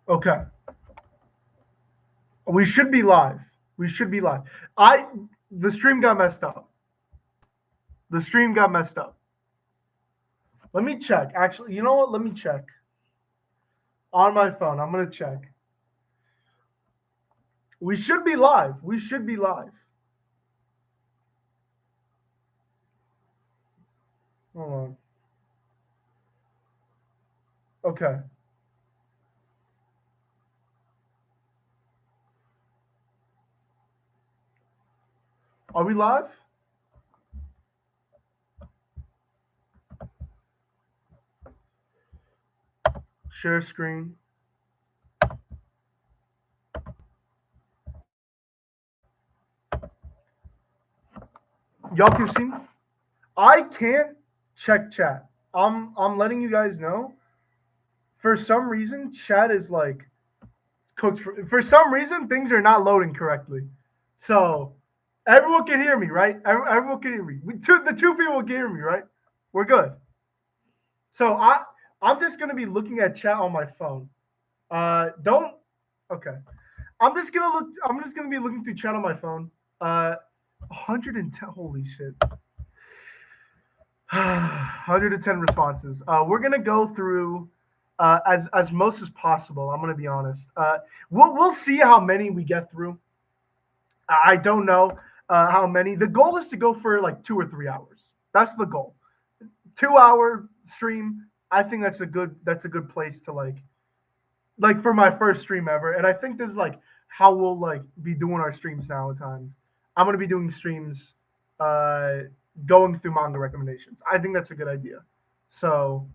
Okay. We should be live. We should be live. I the stream got messed up. The stream got messed up. Let me check. Actually, you know what? Let me check on my phone. I'm gonna check. We should be live. We should be live. Hold on. Okay. Are we live? Share screen. Y'all can see me? I can't check chat. I'm letting you guys know. For some reason, chat is like cooked for some reason things are not loading correctly. So everyone can hear me, right? Everyone can hear me. The two people can hear me, right? We're good. So I'm just gonna be looking at chat on my phone. Don't okay. I'm just gonna be looking through chat on my phone. 110. Holy shit. 110 responses. We're gonna go through as most as possible. I'm gonna be honest. We'll see how many we get through. I don't know how many. The goal is to go for like 2 or 3 hours. That's the goal. 2 hour stream. I think that's a good place to like for my first stream ever. And I think this is like how we'll like be doing our streams now at times. I'm gonna be doing streams uh going through manga recommendations. I think that's a good idea. So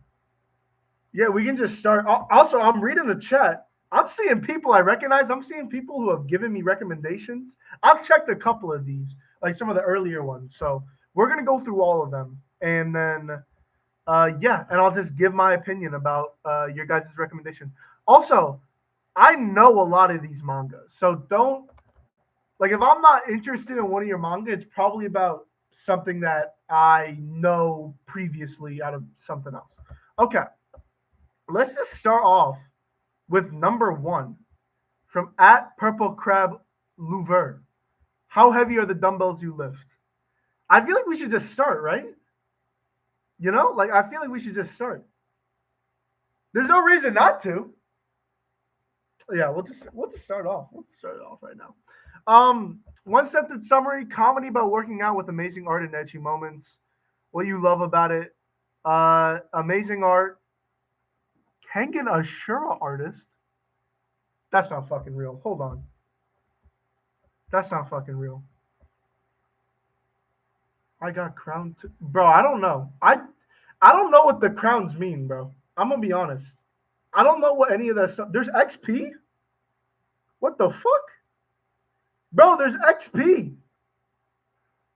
yeah, we can just start. Also, I'm reading the chat. I'm seeing people I recognize. I'm seeing people who have given me recommendations. I've checked a couple of these, like some of the earlier ones. So we're gonna go through all of them, and then yeah, and I'll just give my opinion about your guys' recommendation. Also, I know a lot of these mangas, so don't like if I'm not interested in one of your manga, it's probably about something that I know previously out of something else. Okay, let's just start off with number one from at Purple Crab Louver. How heavy are the dumbbells you lift? I feel like we should just start, right? You know, like I feel like we should just start. There's no reason not to. Yeah, we'll just start off. We'll start it off right now. One sentence summary: comedy about working out with amazing art and edgy moments. What you love about it? Amazing art. Kengan Ashura artist. That's not fucking real. Hold on. That's not fucking real. I got crowned. Bro, I don't know. I don't know what the crowns mean, bro. I'm gonna be honest. I don't know what any of that stuff. There's XP. What the fuck, bro? There's XP.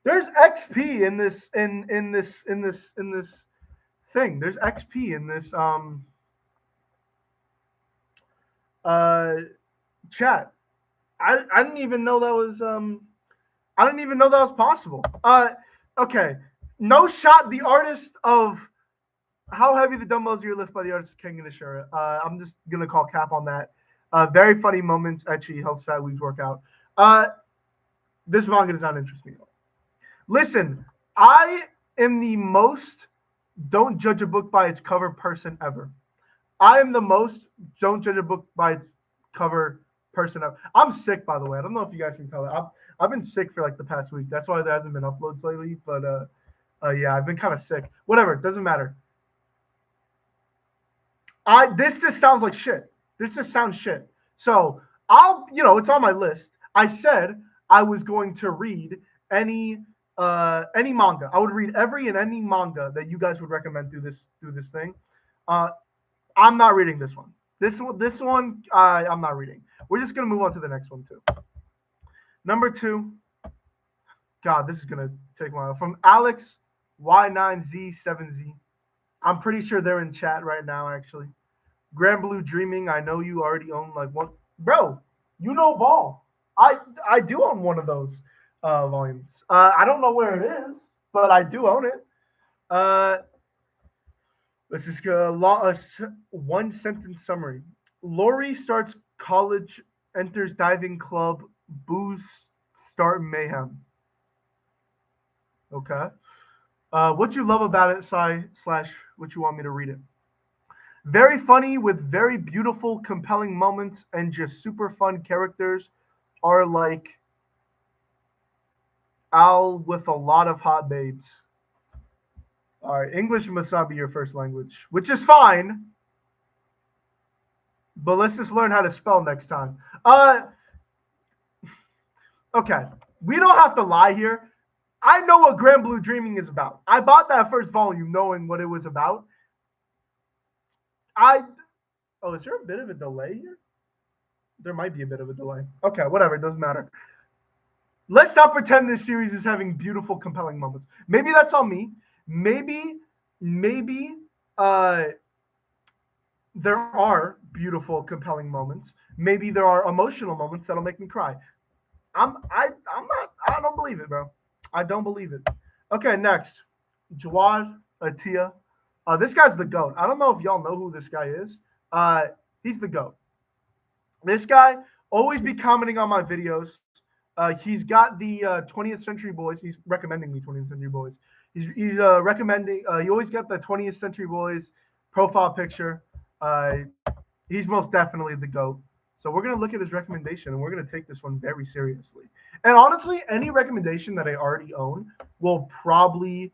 There's XP in this in this thing. There's XP in this uh chat. I didn't even know that was I didn't even know that was possible. Okay. No shot the artist of How Heavy the Dumbbells You Lift by the artist King Ashura. I'm just gonna call cap on that. Very funny moments. Actually helps fat weeks work out. This manga does not interest me at all. Listen, I am the most don't judge a book by its cover person ever. I am the most don't judge a book by its cover person ever. I'm sick, by the way. I don't know if you guys can tell that. I've been sick for like the past week. That's why there hasn't been uploads lately. But yeah, I've been kind of sick. Whatever, doesn't matter. This just sounds like shit. This just sounds shit. So it's on my list. I said I was going to read any manga. I would read every and any manga that you guys would recommend through this thing. Uh, I'm not reading this one. This one I'm not reading. We're just gonna move on to the next one too. Number two. God, this is gonna take a while. From Alex Y9Z7Z. I'm pretty sure they're in chat right now. Actually, Grand Blue Dreaming. I know you already own like one, bro. You know ball. I do own one of those volumes. I don't know where it is, but I do own it. Uh, let's just go one sentence summary. Lori starts college, enters diving club, booze start mayhem. Okay. What you love about it, slash what you want me to read it. Very funny with very beautiful, compelling moments and just super fun characters are like Al with a lot of hot babes. All right, English must not be your first language, which is fine, but let's just learn how to spell next time. Okay, we don't have to lie here. I know what Grand Blue Dreaming is about. I bought that first volume knowing what it was about. I Oh, is there a bit of a delay here? There might be a bit of a delay. Okay, whatever, it doesn't matter. Let's not pretend this series is having beautiful, compelling moments. Maybe that's on me. Maybe uh there are beautiful, compelling moments. Maybe there are emotional moments that'll make me cry. I don't believe it, bro. I don't believe it. Okay, next. Jawad Atia. This guy's the GOAT. I don't know if y'all know who this guy is. He's the GOAT. This guy always be commenting on my videos. He's got the 20th Century Boys. He's recommending me 20th Century Boys. He's recommending. He always got the 20th Century Boys profile picture. Uh, he's most definitely the GOAT. So we're gonna look at his recommendation and we're gonna take this one very seriously. And honestly, any recommendation that I already own will probably.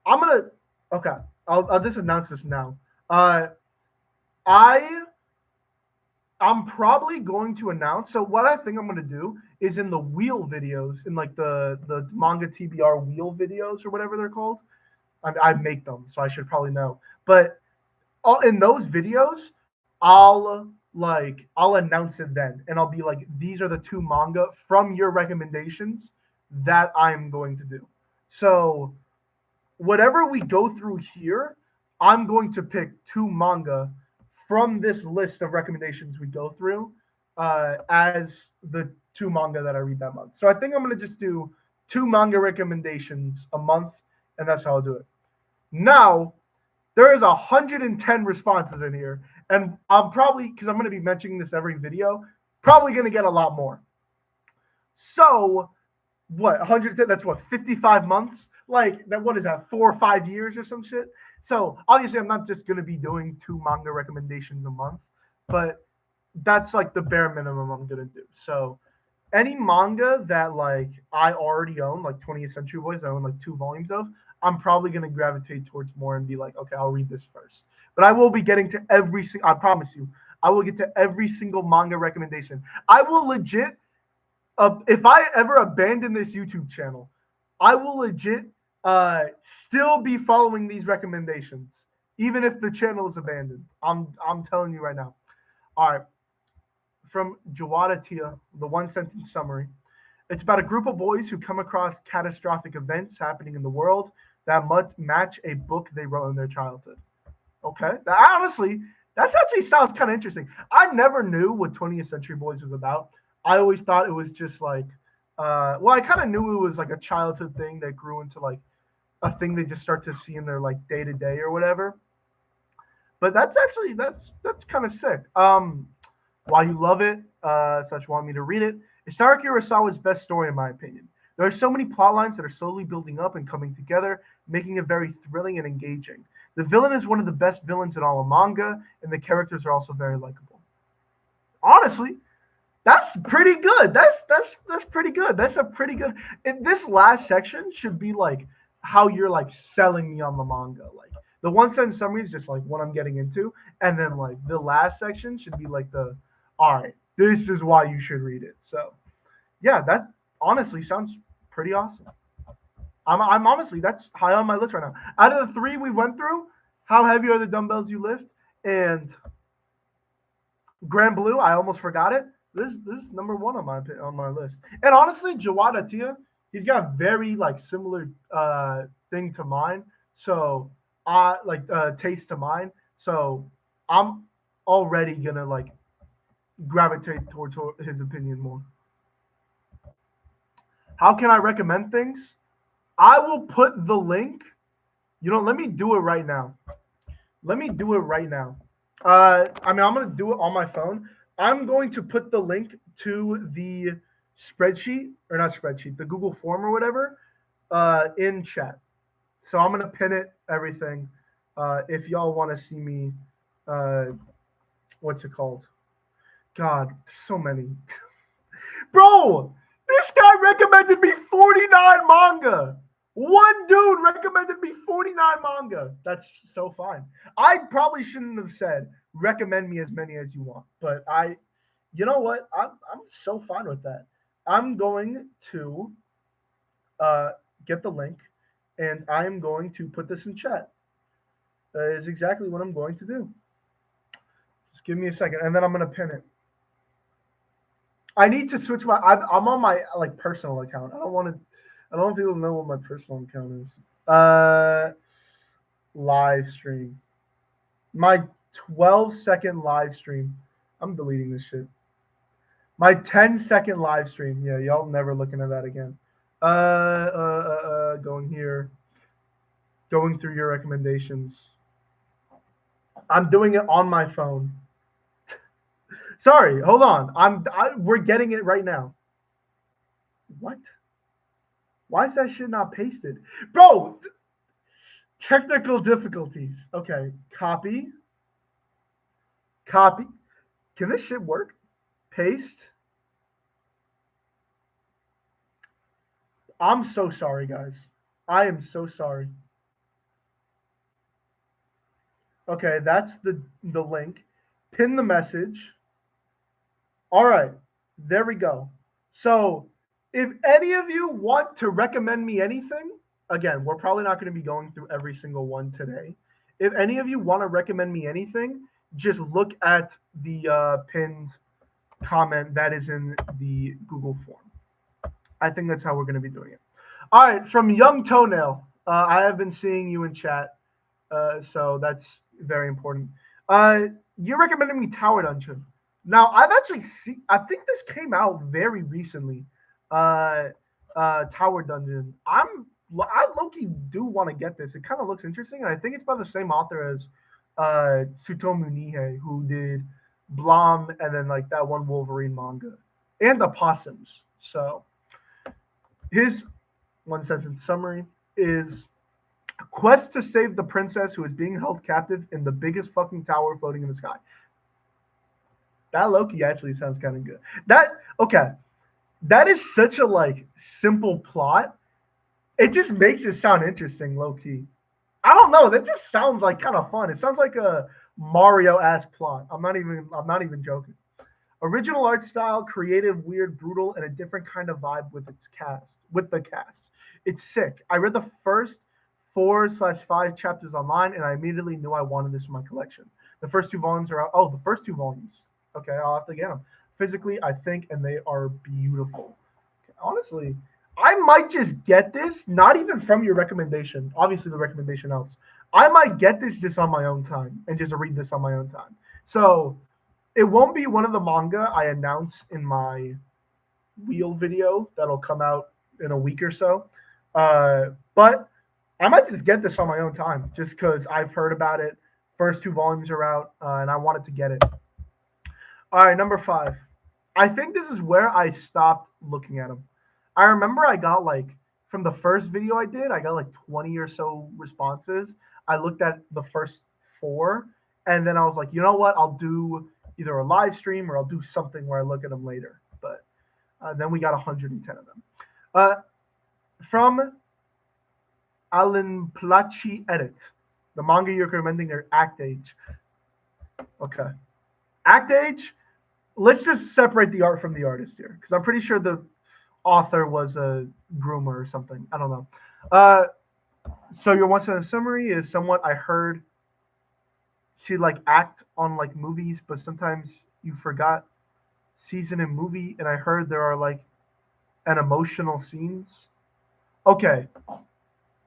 I'm gonna. Okay, I'll just announce this now. I I'm probably going to announce. So what I think I'm going to do is in the wheel videos, in like the manga TBR wheel videos or whatever they're called. I make them, so I should probably know. But in those videos, I'll announce it then, and I'll be like, these are the two manga from your recommendations that I'm going to do. So whatever we go through here, I'm going to pick two manga from this list of recommendations we go through as the two manga that I read that month. So I think I'm going to just do two manga recommendations a month, and that's how I'll do it. Now, there is 110 responses in here, and I'm probably, because I'm going to be mentioning this every video, probably going to get a lot more. So, what, 110, that's what, 55 months? Like, that, what is that, 4 or 5 years or some shit? So, obviously, I'm not just going to be doing two manga recommendations a month, but that's like the bare minimum I'm going to do. So, any manga that like I already own, like 20th Century Boys, I own like 2 volumes of, I'm probably going to gravitate towards more and be like, okay, I'll read this first. But I will be getting to every single, I promise you, I will get to every single manga recommendation. I will legit, if I ever abandon this YouTube channel, I will legit still be following these recommendations, even if the channel is abandoned. I'm telling you right now. All right. From Jawada Tia, the one sentence summary. It's about a group of boys who come across catastrophic events happening in the world that must match a book they wrote in their childhood. Okay. Honestly, that actually sounds kind of interesting. I never knew what 20th Century Boys was about. I always thought it was just like, well, I kind of knew it was like a childhood thing that grew into like a thing they just start to see in their like day to day or whatever. But that's actually that's kind of sick. While you love it, such want me to read it. It's Naruki Urasawa's best story in my opinion. There are so many plot lines that are slowly building up and coming together, making it very thrilling and engaging. The villain is one of the best villains in all of manga, and the characters are also very likable. Honestly, that's pretty good. That's pretty good. That's a pretty good. This last section should be like how you're like selling me on the manga. Like the one sentence summary is just like what I'm getting into, and then like the last section should be like the all right, this is why you should read it. So yeah, that honestly sounds pretty awesome. I'm honestly that's high on my list right now. Out of the 3 we went through, how heavy are the dumbbells you lift? And Grand Blue, I almost forgot it. This is number 1 on my list. And honestly, Jawada Tia, he's got very like similar thing to mine. So like taste to mine. So I'm already gonna like gravitate towards his opinion more. How can I recommend things? I will put the link. Let me do it right now. Let me do it right now. I mean, I'm gonna do it on my phone. I'm going to put the link to the spreadsheet or not spreadsheet, the Google form or whatever, in chat. So I'm gonna pin it everything. If y'all want to see me, uh, what's it called? God, so many. Bro, this guy recommended me 49 manga. One dude recommended me 49 manga. That's so fine. I probably shouldn't have said recommend me as many as you want, but you know what? I'm so fine with that. I'm going to uh, get the link and I'm going to put this in chat. That is exactly what I'm going to do. Just give me a second and then I'm going to pin it. I need to switch I'm on my like personal account. I don't want people to know what my personal account is. Live stream. My 12-second live stream. I'm deleting this shit. My 10-second live stream. Yeah, y'all never looking at that again. Going here. Going through your recommendations. I'm doing it on my phone. Sorry, hold on. We're getting it right now. What? Why is that shit not pasted? Bro, technical difficulties. Okay, copy. Copy. Can this shit work? Paste. I'm so sorry, guys. I am so sorry. Okay, that's the link. Pin the message. All right, there we go. So, if any of you want to recommend me anything, again, we're probably not going to be going through every single one today. If any of you want to recommend me anything, just look at the pinned comment that is in the Google form. I think that's how we're going to be doing it. All right, from Young Toenail, I have been seeing you in chat, so that's very important. You're recommending me Tower Dungeon. Now, I've actually seen. I think this came out very recently. Uh, Tower Dungeon. I low-key do want to get this. It kind of looks interesting, and I think it's by the same author as Tsutomu Nihei, who did Blom and then like that one Wolverine manga and the Possums. So his one sentence summary is quest to save the princess who is being held captive in the biggest fucking tower floating in the sky. That Loki actually sounds kind of good. That is such a like simple plot. It just makes it sound interesting, low key. I don't know. That just sounds like kind of fun. It sounds like a Mario-esque plot. I'm not even joking. Original art style, creative, weird, brutal, and a different kind of vibe with the cast. It's sick. I read the first 4/5 chapters online, and I immediately knew I wanted this for my collection. The first two volumes are out. Oh, the first two volumes. Okay, I'll have to get them. Physically, I think, and they are beautiful. Okay, honestly, I might just get this, not even from your recommendation. Obviously, the recommendation helps. I might get this just on my own time and just read this on my own time. So it won't be one of the manga I announce in my wheel video that'll come out in a week or so. But I might just get this on my own time just because I've heard about it. First two volumes are out, and I wanted to get it. All right, number 5. I think this is where I stopped looking at them. I remember I got like from the first video I did, I got like 20 or so responses. I looked at the first 4, and then I was like, you know what? I'll do either a live stream or I'll do something where I look at them later. But then we got 110 of them. From Alan Plachi Edit, the manga you're recommending are Act Age. Okay. Act Age, let's just separate the art from the artist here because I'm pretty sure the author was a groomer or something. I don't know. So your one sentence summary is somewhat I heard she like act on like movies, but sometimes you forgot season and movie, and I heard there are like an emotional scenes. Okay.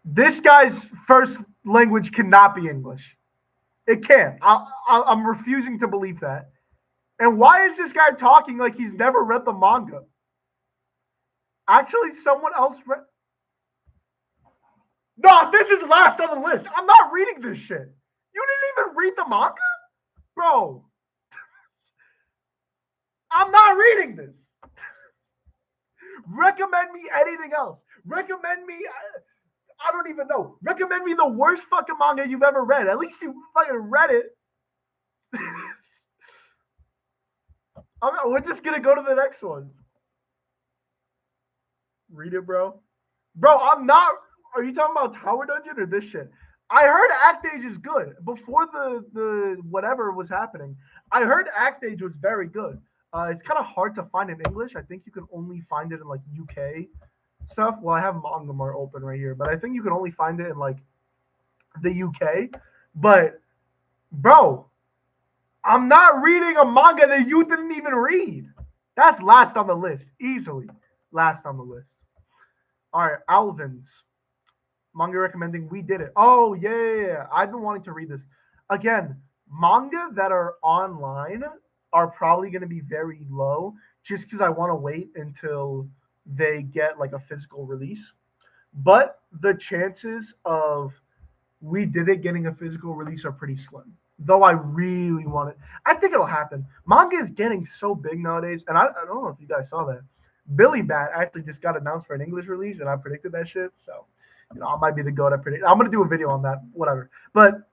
This guy's first language cannot be English. It can't. I'm refusing to believe that. And why is this guy talking like he's never read the manga? Actually, someone else read. No, this is last on the list. I'm not reading this shit. You didn't even read the manga? Bro, I'm not reading this. Recommend me anything else. Recommend me. I don't even know. Recommend me the worst fucking manga you've ever read. At least you fucking read it. We're just gonna go to the next one. Read it, bro. Bro, I'm not. Are you talking about Tower Dungeon or this shit? I heard Act Age is good. Before the whatever was happening, I heard Act Age was very good. It's kind of hard to find in English. I think you can only find it in like UK stuff. Well, I have Manga Mart open right here, but I think you can only find it in like the UK. But bro, I'm not reading a manga that you didn't even read. That's last on the list, easily last on the list. All right, Alvin's manga recommending. We did it. Oh yeah. I've been wanting to read this again. Manga that are online are probably going to be very low, just because I want to wait until they get like a physical release. But the chances of We Did It getting a physical release are pretty slim. Though I really want it. I think it'll happen. Manga is getting so big nowadays, and I don't know if you guys saw that. Billy Bat actually just got announced for an English release, and I predicted that shit. So, I might be the goat. I predict. I'm gonna do a video on that. Whatever. But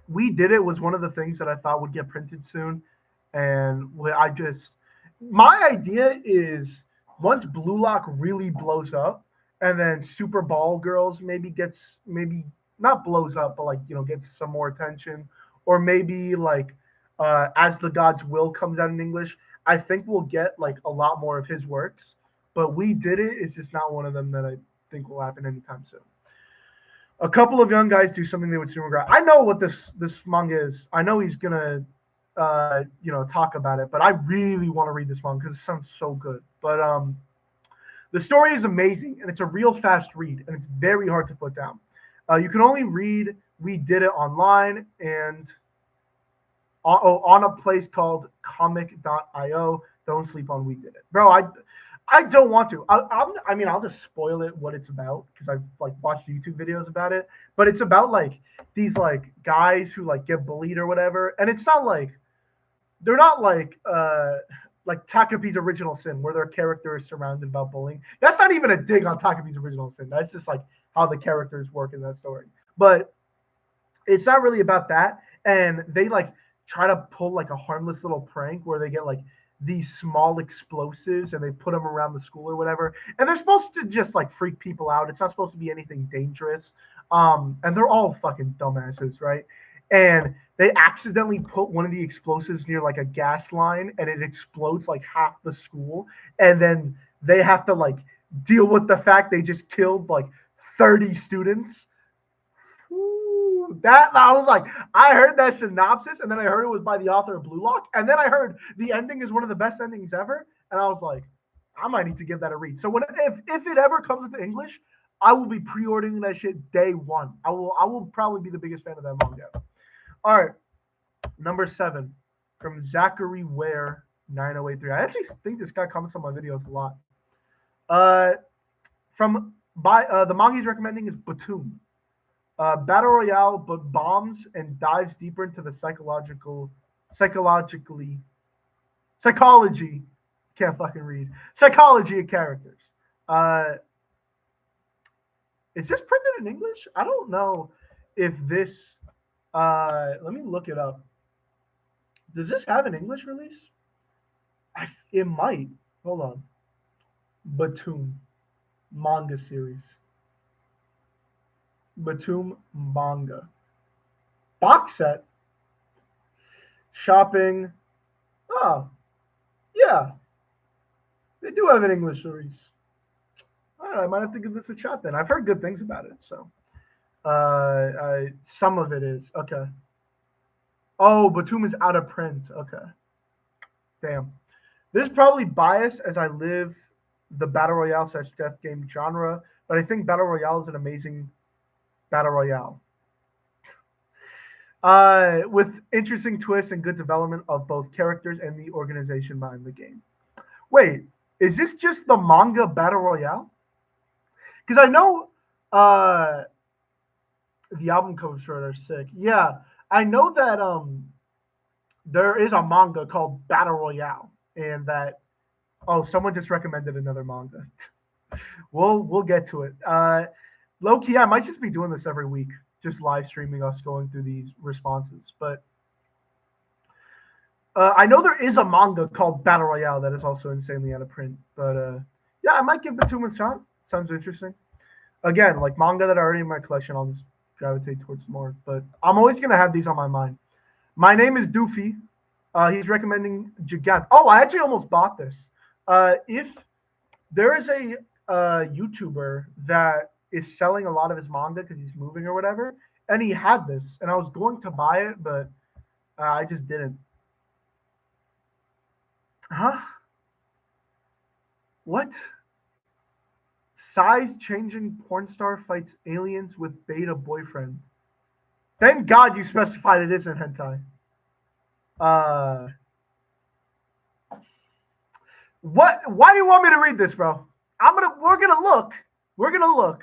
We Did It was one of the things that I thought would get printed soon, and my idea is once Blue Lock really blows up, and then Super Ball Girls maybe not blows up, but like gets some more attention, or maybe like As the Gods Will comes out in English. I think we'll get like a lot more of his works, but We Did It is just not one of them that I think will happen anytime soon. A couple of young guys do something they would soon regret. I know what this manga is. I know he's gonna talk about it, but I really want to read this manga because it sounds so good. But the story is amazing and it's a real fast read and it's very hard to put down. You can only read We Did It online and on a place called comic.io. Don't sleep on We Did It, bro. I don't want to. I'll just spoil it what it's about because I've like watched YouTube videos about it. But it's about like these like guys who like get bullied or whatever, and it's not like they're not like Takapi's Original Sin where their character is surrounded by bullying. That's not even a dig on Takapi's Original Sin. That's just like how the characters work in that story. But it's not really about that, and they like try to pull like a harmless little prank where they get like these small explosives and they put them around the school or whatever. And they're supposed to just like freak people out. It's not supposed to be anything dangerous. And they're all fucking dumbasses, right? And they accidentally put one of the explosives near like a gas line and it explodes like half the school. And then they have to like deal with the fact they just killed like 30 students. That I was like, I heard that synopsis, and then I heard it was by the author of Blue Lock, and then I heard the ending is one of the best endings ever, and I was like, I might need to give that a read. So if it ever comes into English, I will be pre-ordering that shit day one. I will probably be the biggest fan of that manga. All right, number 7 from Zachary Ware 9083. I actually think this guy comments on my videos a lot. The manga he's recommending is Batum. Battle Royale, but bombs and dives deeper into the psychology. Can't fucking read. Psychology of characters. Is this printed in English? I don't know if this. Let me look it up. Does this have an English release? It might. Hold on. Batum manga series. Batum manga box set shopping. Oh, yeah, they do have an English series. All right, I might have to give this a shot then. I've heard good things about it, so some of it is okay. Oh, Batum is out of print. Okay, damn. This is probably biased as I live the battle royale / death game genre, but I think battle royale is an amazing battle royale. With interesting twists and good development of both characters and the organization behind the game. Wait, is this just the manga battle royale? Because I know the album covers for it are sick. Yeah, I know that there is a manga called Battle Royale, and that oh, someone just recommended another manga. We'll get to it. Low key, I might just be doing this every week, just live streaming us going through these responses. But I know there is a manga called Battle Royale that is also insanely out of print. But yeah, I might give Batum a shot. Sounds interesting. Again, like manga that are already in my collection, I'll just gravitate towards more. But I'm always gonna have these on my mind. My name is Doofy. He's recommending Gigant. Oh, I actually almost bought this. If there is a YouTuber that is selling a lot of his manga because he's moving or whatever, and he had this, and I was going to buy it, but I just didn't. Huh? What? Size changing porn star fights aliens with beta boyfriend. Thank God you specified it isn't hentai. Uh, what? Why do you want me to read this, bro? We're gonna look. We're gonna look.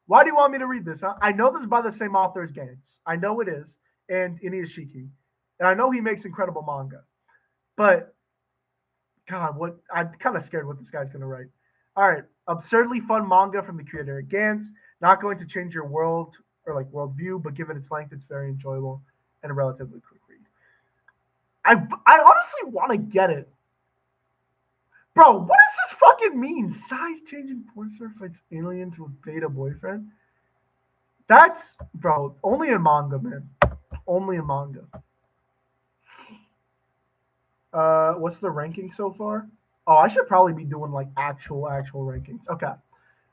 Why do you want me to read this? Huh? I know this is by the same author as Gantz. I know it is, and Inuyashiki, and I know he makes incredible manga. But God, what? I'm kind of scared what this guy's gonna write. All right, absurdly fun manga from the creator of Gantz. Not going to change your world or like worldview, but given its length, it's very enjoyable and a relatively quick read. I honestly want to get it. Bro, what does this fucking mean? Size changing porn star fights aliens with beta boyfriend? That's bro, only in manga, man. Only in manga. What's the ranking so far? Oh, I should probably be doing like actual rankings. Okay.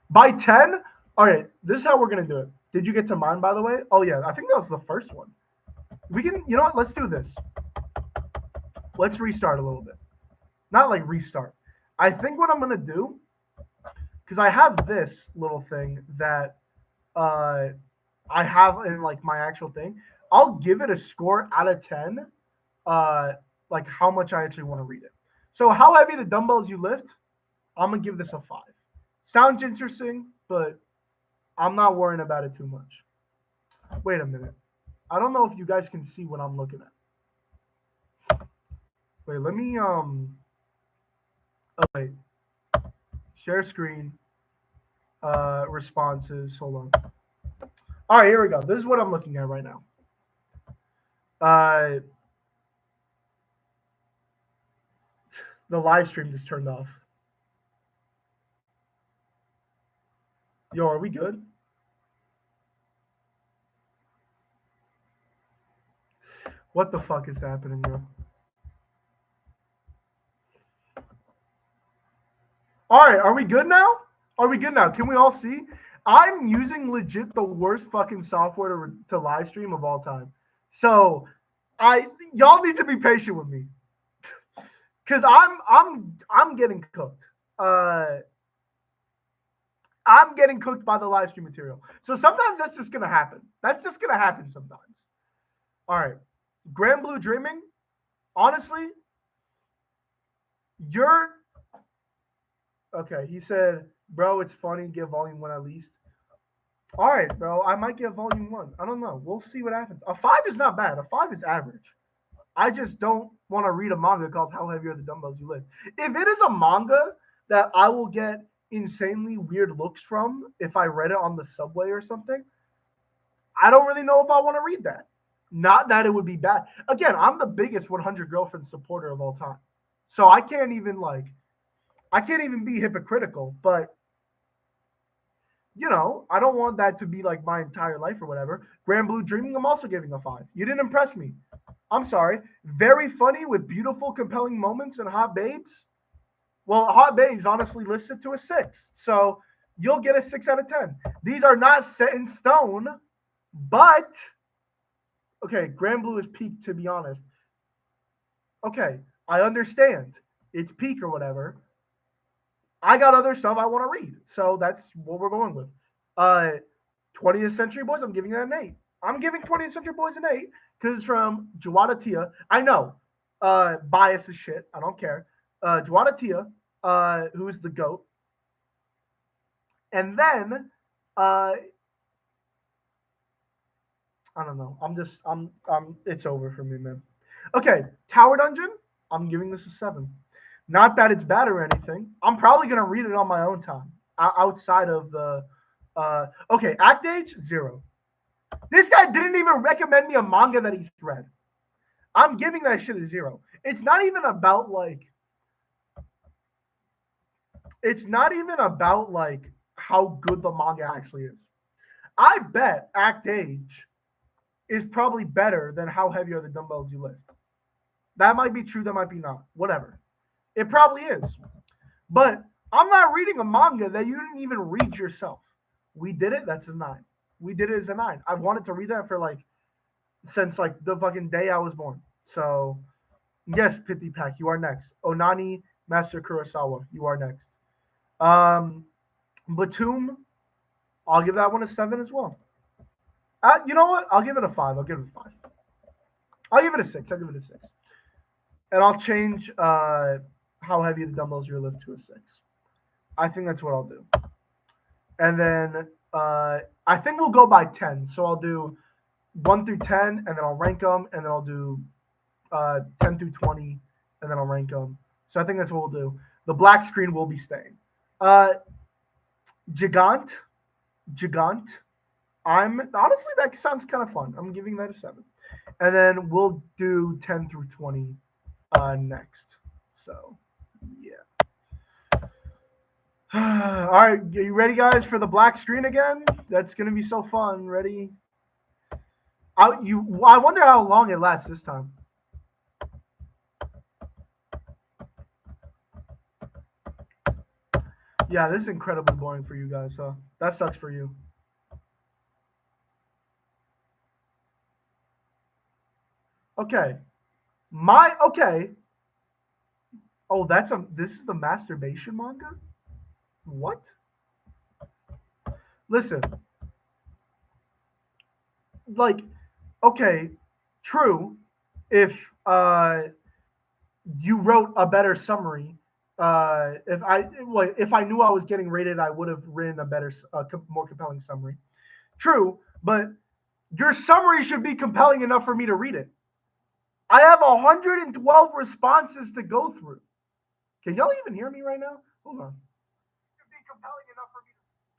By 10? All right, this is how we're gonna do it. Did you get to mine by the way? Oh yeah, I think that was the first one. We can you know what, let's do this. Let's restart a little bit. Not like restart. I think what I'm gonna do, because I have this little thing that I have in like my actual thing. I'll give it a score out of 10, like how much I actually want to read it. So how heavy the dumbbells you lift, I'm gonna give this a 5. Sounds interesting, but I'm not worrying about it too much. Wait a minute. I don't know if you guys can see what I'm looking at. Wait, let me oh wait. Share screen. Responses. Hold on. All right, here we go. This is what I'm looking at right now. The live stream just turned off. Yo, are we good? What the fuck is happening, bro? All right, are we good now? Are we good now? Can we all see? I'm using legit the worst fucking software to live stream of all time. So, y'all need to be patient with me. Cuz I'm getting cooked. I'm getting cooked by the live stream material. So sometimes that's just going to happen. That's just going to happen sometimes. All right. Grand Blue Dreaming, honestly, you're okay. He said, bro, it's funny. Get volume 1 at least. All right, bro. I might get volume 1. I don't know. We'll see what happens. A 5 is not bad. A 5 is average. I just don't want to read a manga called How Heavy Are the Dumbbells You Lift. If it is a manga that I will get insanely weird looks from if I read it on the subway or something, I don't really know if I want to read that. Not that it would be bad. Again, I'm the biggest 100 Girlfriends supporter of all time. So I can't even be hypocritical, but you know, I don't want that to be like my entire life or whatever. Grand Blue Dreaming, I'm also giving a 5. You didn't impress me. I'm sorry. Very funny with beautiful, compelling moments and hot babes. Well, hot babes honestly listed to a 6. So you'll get a 6 out of 10. These are not set in stone, but okay, Grand Blue is peak, to be honest. Okay, I understand. It's peak or whatever. I got other stuff I want to read. So that's what we're going with. 20th Century Boys, I'm giving that an 8. I'm giving 20th Century Boys an 8 because it's from Jawada Tia. I know. Bias is shit. I don't care. Jawada Tia, who's the GOAT. And then I don't know. It's over for me, man. Okay, Tower Dungeon. I'm giving this a 7. Not that it's bad or anything. I'm probably gonna read it on my own time outside of the. Okay, Act Age 0. This guy didn't even recommend me a manga that he's read. I'm giving that shit a 0. It's not even about like. It's not even about like how good the manga actually is. I bet Act Age is probably better than How Heavy Are the Dumbbells You Lift. That might be true, that might be not. Whatever. It probably is. But I'm not reading a manga that you didn't even read yourself. We did it, that's a 9. We did it as a 9. I've wanted to read that for like since like the fucking day I was born. So yes, Pithy Pack, you are next. Onani Master Kurosawa, you are next. Batum, I'll give that one a 7 as well. You know what? I'll give it a 5. I'll give it a 5. I'll give it a 6. I'll give it a 6. And I'll change How Heavy the Dumbbells You Lift to a 6. I think that's what I'll do. And then I think we'll go by 10. So I'll do 1 through 10, and then I'll rank them, and then I'll do 10 through 20, and then I'll rank them. So I think that's what we'll do. The black screen will be staying. Gigant. I'm honestly, that sounds kind of fun. I'm giving that a 7. And then we'll do 10 through 20 next. So yeah. All right, are you ready, guys, for the black screen again? That's gonna be so fun. Ready? I wonder how long it lasts this time. Yeah, this is incredibly boring for you guys, huh? That sucks for you. Okay. Okay. Oh, this is the masturbation manga? What? Listen. Like, okay, true. If you wrote a better summary, if I knew I was getting rated, I would have written a better, more compelling summary. True, but your summary should be compelling enough for me to read it. I have 112 responses to go through. Can y'all even hear me right now? Hold on.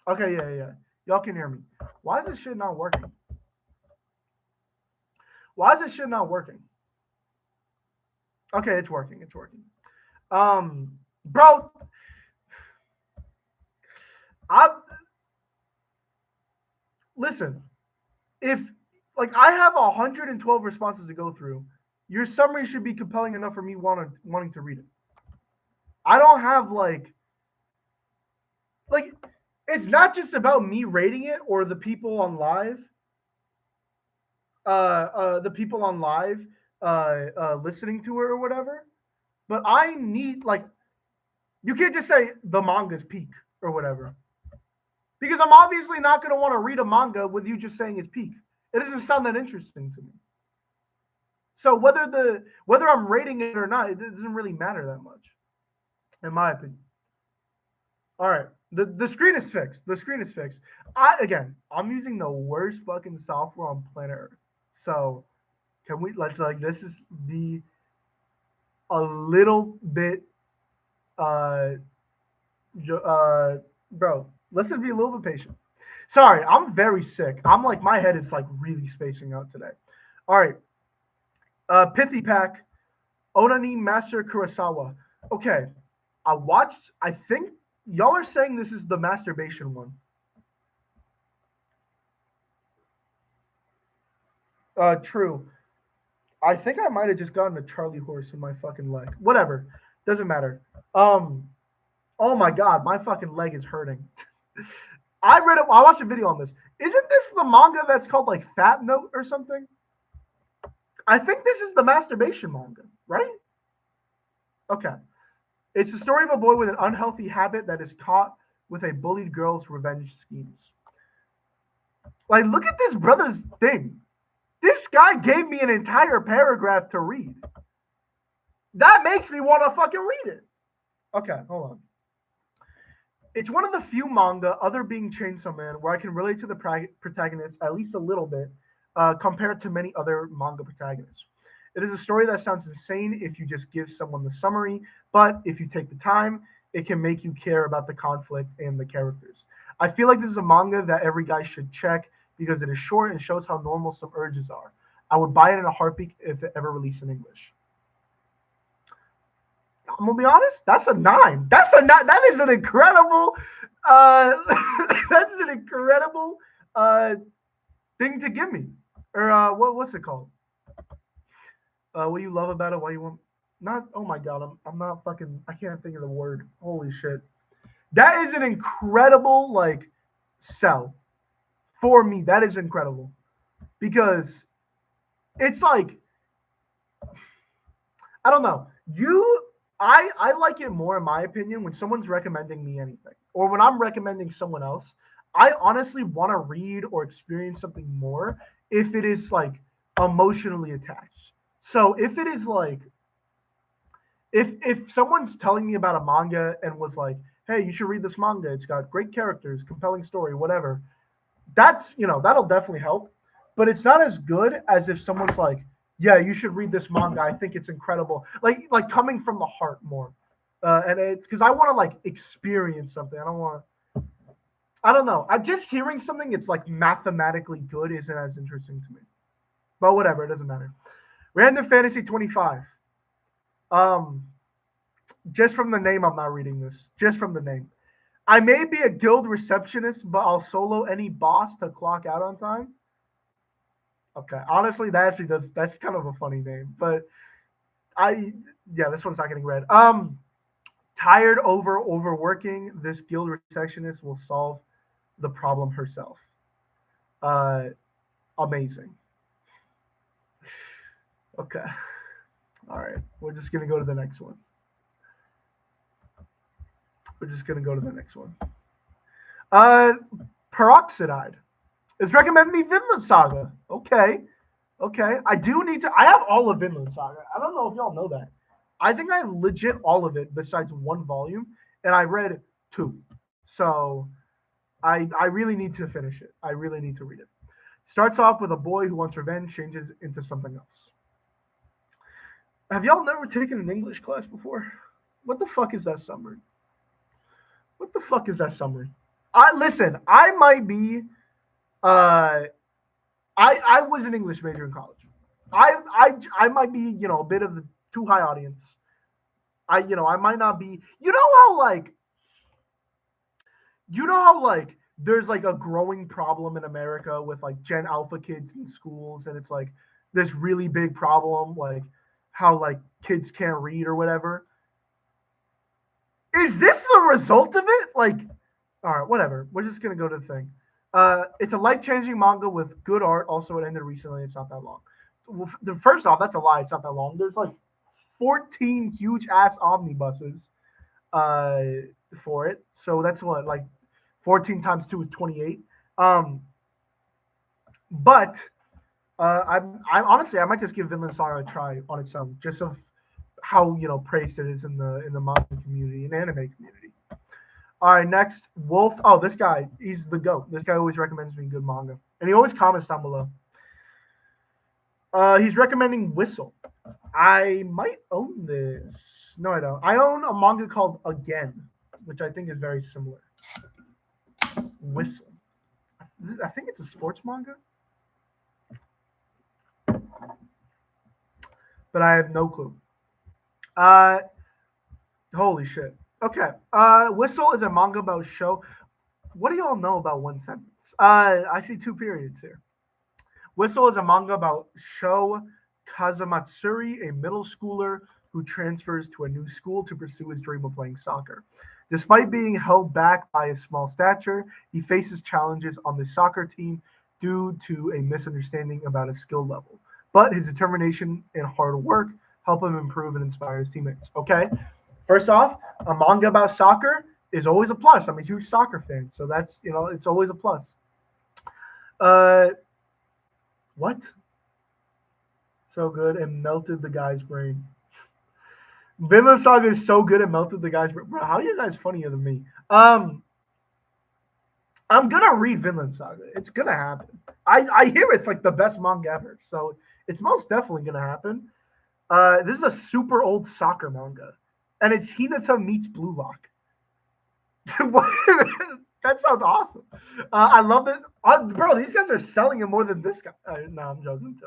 Okay, yeah. Y'all can hear me. Why is this shit not working? Why is this shit not working? Okay, it's working. It's working. Bro, listen. If like I have 112 responses to go through, your summary should be compelling enough for me wanting to read it. I don't have like it's not just about me rating it or the people on live. The people on live listening to it or whatever. But I need like you can't just say the manga's peak or whatever. Because I'm obviously not going to want to read a manga with you just saying it's peak. It doesn't sound that interesting to me. So whether I'm rating it or not, it doesn't really matter that much, in my opinion. All right, the screen is fixed. The screen is fixed. I'm using the worst fucking software on planet Earth. So let's this is be a little bit bro. Let's just be a little bit patient. Sorry, I'm very sick. I'm like my head is like really spacing out today. All right. Pithy Pack, Onani Master Kurosawa. Okay. I think y'all are saying this is the masturbation one. True. I think I might have just gotten a Charlie horse in my fucking leg. Whatever. Doesn't matter. Oh my god, my fucking leg is hurting. I watched a video on this. Isn't this the manga that's called like Fat Note or something? I think this is the masturbation manga, right? Okay. It's the story of a boy with an unhealthy habit that is caught with a bullied girl's revenge schemes. Like, look at this brother's thing. This guy gave me an entire paragraph to read. That makes me want to fucking read it. Okay, hold on. It's one of the few manga, other being Chainsaw Man, where I can relate to the protagonist at least a little bit compared to many other manga protagonists. It is a story that sounds insane if you just give someone the summary, but if you take the time, it can make you care about the conflict and the characters. I feel like this is a manga that every guy should check because it is short and shows how normal some urges are. I would buy it in a heartbeat if it ever released in English. I'm gonna be honest. That's a 9. That's a 9. That is an incredible. Uh, that's an incredible thing to give me. Or what's it called? What you love about it? Why you want? Not. Oh my god. I'm not fucking. I can't think of the word. Holy shit. That is an incredible like sell for me. That is incredible because it's like I don't know. I like it more in my opinion when someone's recommending me anything or when I'm recommending someone else. I honestly want to read or experience something more if it is like emotionally attached. So if it is like if someone's telling me about a manga and was like, "Hey, you should read this manga. It's got great characters, compelling story, whatever." That's, that'll definitely help. But it's not as good as if someone's like, "Yeah, you should read this manga. I think it's incredible." Like coming from the heart more. And it's because I want to like experience something. I don't know. I just hearing something it's like mathematically good isn't as interesting to me. But whatever, it doesn't matter. Random Fantasy 25. Um, just from the name, I'm not reading this. Just from the name. I may be a guild receptionist, but I'll solo any boss to clock out on time. Okay. Honestly, that's kind of a funny name. But this one's not getting read. Tired overworking, this guild receptionist will solve the problem herself. Amazing. Okay. All right. We're just gonna go to the next one. Peroxidide. It's recommended me Vinland Saga. Okay. I do need to. I have all of Vinland Saga. I don't know if y'all know that. I think I have legit all of it besides one volume, and I read 2. So I really need to finish it. I really need to read it. Starts off with a boy who wants revenge, changes into something else. Have y'all never taken an English class before? What the fuck is that summary? Listen. I might be. I was an English major in college. I might be a bit of the too high audience. I might not be. You know how there's like a growing problem in America with like Gen Alpha kids in schools, and it's like this really big problem, like how like kids can't read or whatever. Is this the result of it? Like, all right, whatever. We're just gonna go to the thing. It's a life-changing manga with good art. Also, it ended recently. It's not that long. Well, first off, that's a lie. It's not that long. There's like 14 huge ass omnibuses for it. So that's what, like 14 times 2 is 28. But I'm honestly I might just give Vinland Saga a try on its own, just of how praised it is in the manga community and anime community. All right, next Wolf. Oh, this guy, he's the GOAT. This guy always recommends me good manga, and he always comments down below. He's recommending Whistle. I might own this. No, I don't. I own a manga called Again, which I think is very similar. Whistle. I think it's a sports manga, but I have no clue. Holy shit. Okay. Whistle is a manga about show. What do y'all know about one sentence? I see 2 periods here. Whistle is a manga about Sho Kazamatsuri, a middle schooler who transfers to a new school to pursue his dream of playing soccer. Despite being held back by his small stature, he faces challenges on the soccer team due to a misunderstanding about his skill level. But his determination and hard work help him improve and inspire his teammates. Okay, first off, a manga about soccer is always a plus. I'm a huge soccer fan, so that's it's always a plus. What? So good and melted the guy's brain. Vinland Saga is so good it melted the guy's brain. Bro, how are you guys funnier than me? I'm gonna read Vinland Saga. It's gonna happen. I hear it's like the best manga ever, so it's most definitely gonna happen. This is a super old soccer manga, and it's Hinata meets Blue Lock. That sounds awesome. I love it, bro. These guys are selling it more than this guy. No, I'm joking. I'm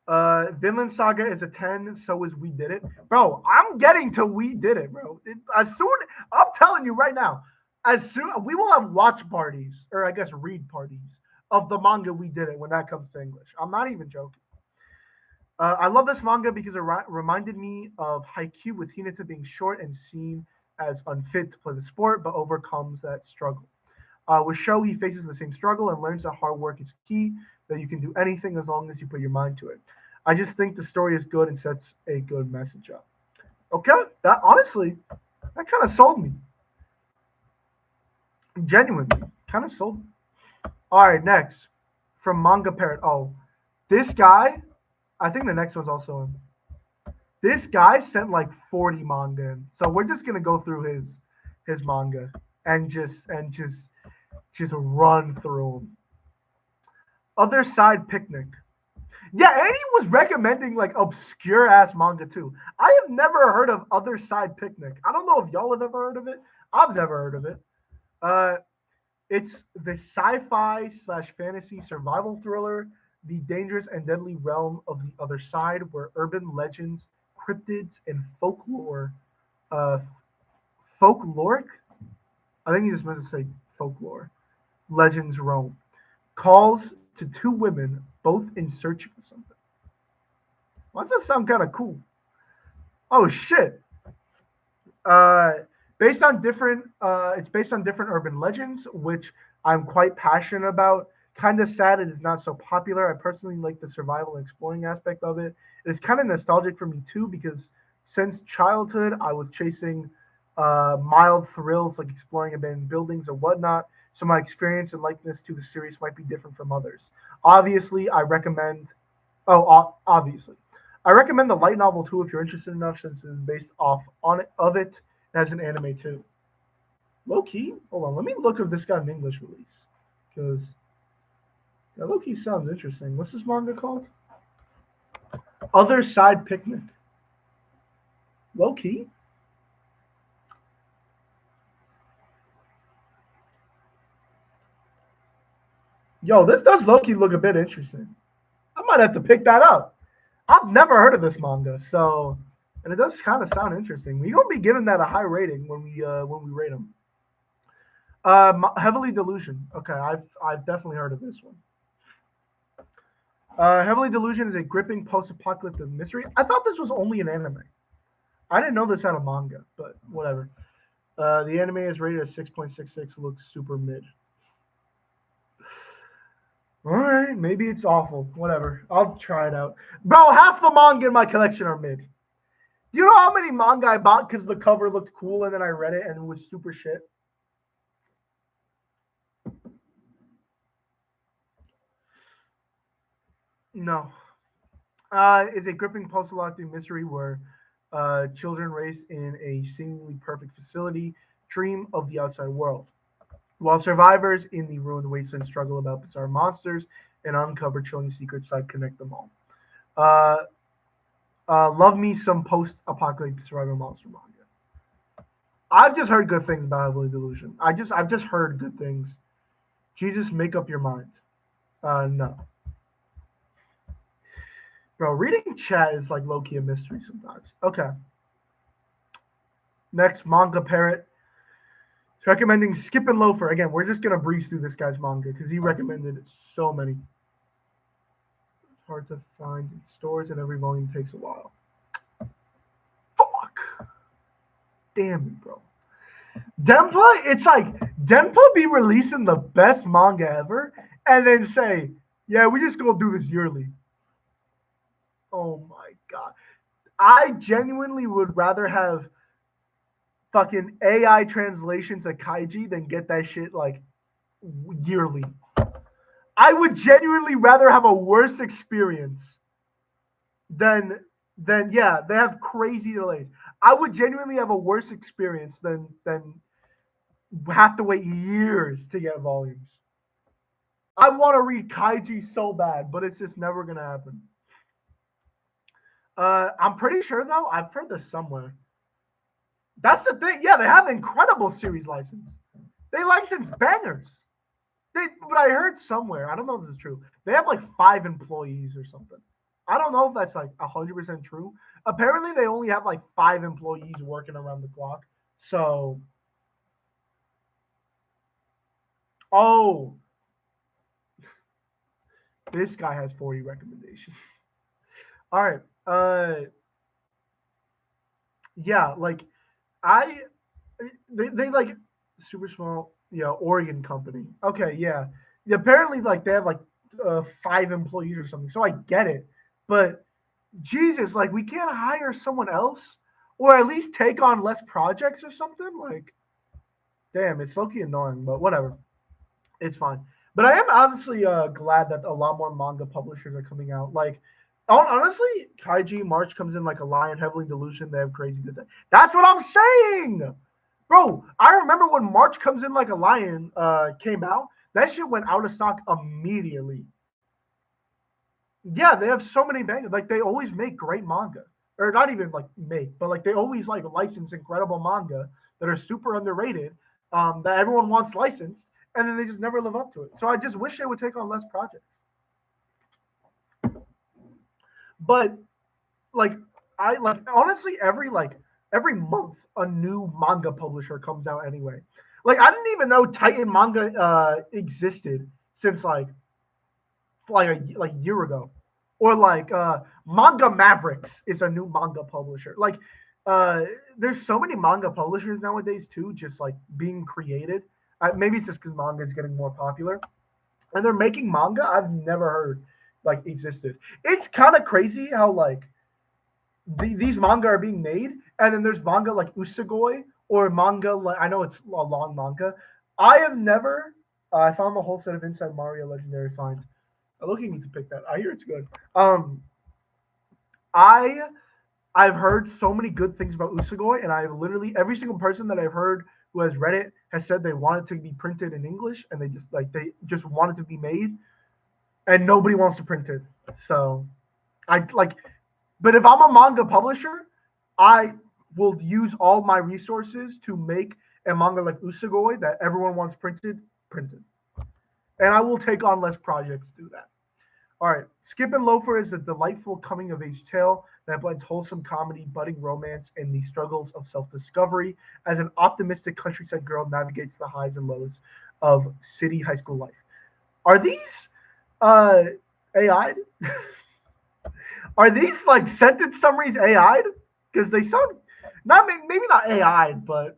joking. Vinland Saga is a 10, so is We Did It. Bro, I'm getting to We Did It, bro. As soon, I'm telling you right now, as soon, we will have watch parties, or I guess read parties, of the manga We Did It when that comes to English. I'm not even joking. I love this manga because it reminded me of Haikyuu with Hinata being short and seen as unfit to play the sport, but overcomes that struggle. With Sho, he faces the same struggle and learns that hard work is key, that you can do anything as long as you put your mind to it. I just think the story is good and sets a good message up. Okay, that honestly, that kind of sold me. Genuinely, kind of sold me. All right, next from Manga Parrot. Oh, this guy, I think the next one's also him. This guy sent like 40 manga in, so we're just gonna go through his manga and just run through them. Other Side Picnic. Yeah, and he was recommending like obscure ass manga too. I have never heard of Other Side Picnic. I don't know if y'all have ever heard of it. I've never heard of it. Uh, it's the sci-fi slash fantasy survival thriller, the dangerous and deadly realm of the other side, where urban legends, cryptids, and uh, folkloric. I think he just meant to say folklore. Legends roam. Calls to two women, both in search of something. Why does that sound kind of cool? Oh shit! Uh, based on different, it's based on different urban legends, which I'm quite passionate about. Kind of sad it is not so popular. I personally like the survival and exploring aspect of it. It's kind of nostalgic for me too because since childhood I was chasing mild thrills like exploring abandoned buildings or whatnot. So my experience and likeness to the series might be different from others. Obviously, I recommend. Obviously, I recommend the light novel too if you're interested enough, since it's based off on it of it as an anime too. Low key, hold on, let me look if this got an English release because that low key sounds interesting. What's this manga called? Other Side Picnic. Low key. Yo, this does low key look a bit interesting. I might have to pick that up. I've never heard of this manga, so and it does kind of sound interesting. We're gonna be giving that a high rating when we rate them. Heavily Delusion. Okay, I've definitely heard of this one. Heavily Delusion is a gripping post-apocalyptic mystery. I thought this was only an anime. I didn't know this had a manga, but whatever. The anime is rated at 6.66. Looks super mid. All right, maybe it's awful. Whatever. I'll try it out. Bro, half the manga in my collection are mid. Do you know how many manga I bought because the cover looked cool and then I read it and it was super shit? No. It's a gripping post-apocalyptic mystery where children raised in a seemingly perfect facility dream of the outside world, while survivors in the ruined wasteland struggle about bizarre monsters and uncover chilling secrets that connect them all. Uh, love me some post-apocalyptic survival monster manga. I've just heard good things about Heavily Delusion. I've just heard good things. Jesus, make up your mind. No, bro. Reading chat is like low key a mystery sometimes. Okay. Next, Manga Parrot. It's recommending Skip and Loafer. Again, we're just gonna breeze through this guy's manga because he recommended so many. It's hard to find in stores, and every volume takes a while. Fuck. Damn it, bro. Denpa, it's like Denpa be releasing the best manga ever, and then say, "Yeah, we just gonna do this yearly." Oh my god, I genuinely would rather have fucking AI translations of Kaiji than get that shit like yearly. I would genuinely rather have a worse experience than yeah, they have crazy delays. I would genuinely have a worse experience than have to wait years to get volumes. I want to read Kaiji so bad, but it's just never gonna happen. I'm pretty sure though. I've heard this somewhere. That's the thing. Yeah, they have incredible series license. They license bangers. But I heard somewhere. I don't know if this is true. They have like 5 employees or something. I don't know if that's like 100% true. Apparently, they only have like 5 employees working around the clock. So, oh, this guy has 40 recommendations. All right. Yeah, like I, they like super small, Oregon company. Okay, yeah. Apparently, like they have like 5 employees or something. So I get it, but Jesus, like we can't hire someone else, or at least take on less projects or something. Like, damn, it's low-key annoying, but whatever, it's fine. But I am honestly glad that a lot more manga publishers are coming out. Like, honestly, Kaiji March comes in like a lion, heavily delusion. They have crazy good things. That's what I'm saying, bro. I remember when March comes in like a lion came out. That shit went out of stock immediately. Yeah, they have so many bangers. Like they always make great manga, or not even like make, but like they always like license incredible manga that are super underrated, that everyone wants licensed, and then they just never live up to it. So I just wish they would take on less projects. But like I like honestly every month a new manga publisher comes out anyway. Like I didn't even know Titan manga existed since like a year ago, or like Manga Mavericks is a new manga publisher. Like there's so many manga publishers nowadays too, just like being created. Maybe it's just because manga is getting more popular, and they're making manga I've never heard like existed. It's kind of crazy how like these manga are being made, and then there's manga like Usagoi or manga like I know it's a long manga. I have never. I found the whole set of Inside Mario Legendary Finds. I looking need to pick that. I hear it's good. Um, I I've heard so many good things about Usagoi, and I've literally every single person that I've heard who has read it has said they want it to be printed in English, and they just want it to be made, and nobody wants to print it. So I like, but if I'm a manga publisher, I will use all my resources to make a manga like Usagoi that everyone wants printed, and I will take on less projects to do that. All right, Skip and Loafer is a delightful coming of age tale that blends wholesome comedy, budding romance, and the struggles of self discovery as an optimistic countryside girl navigates the highs and lows of city high school life. Are these uh, AI'd? Are these like sentence summaries AI'd? Because they sound not maybe not AI'd, but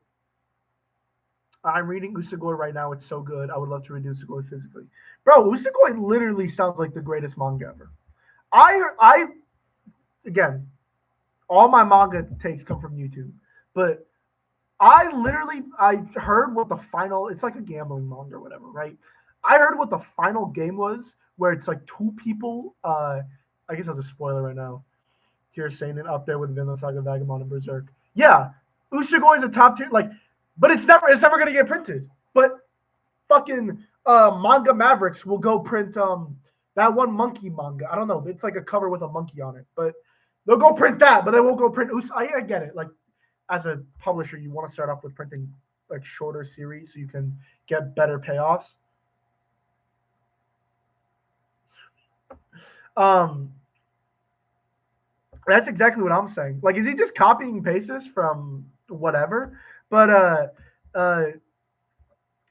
I'm reading Usagoi right now. It's so good. I would love to read Usagoi physically. Bro, Usagoi literally sounds like the greatest manga ever. I again, all my manga takes come from YouTube, but I heard what the final. It's like a gambling manga or whatever, right? I heard what the final game was, where it's like two people. I guess I'll just spoil it right now. Here, saying it up there with Vinland Saga, Vagabond, and Berserk. Yeah, Usagoi is a top tier. Like, but it's never gonna get printed. But fucking Manga Mavericks will go print that one monkey manga. I don't know. It's like a cover with a monkey on it, but they'll go print that. But they won't go print. I get it. Like as a publisher, you want to start off with printing like shorter series so you can get better payoffs. Um, that's exactly what I'm saying. Like, is he just copying and pastes this from whatever? But uh,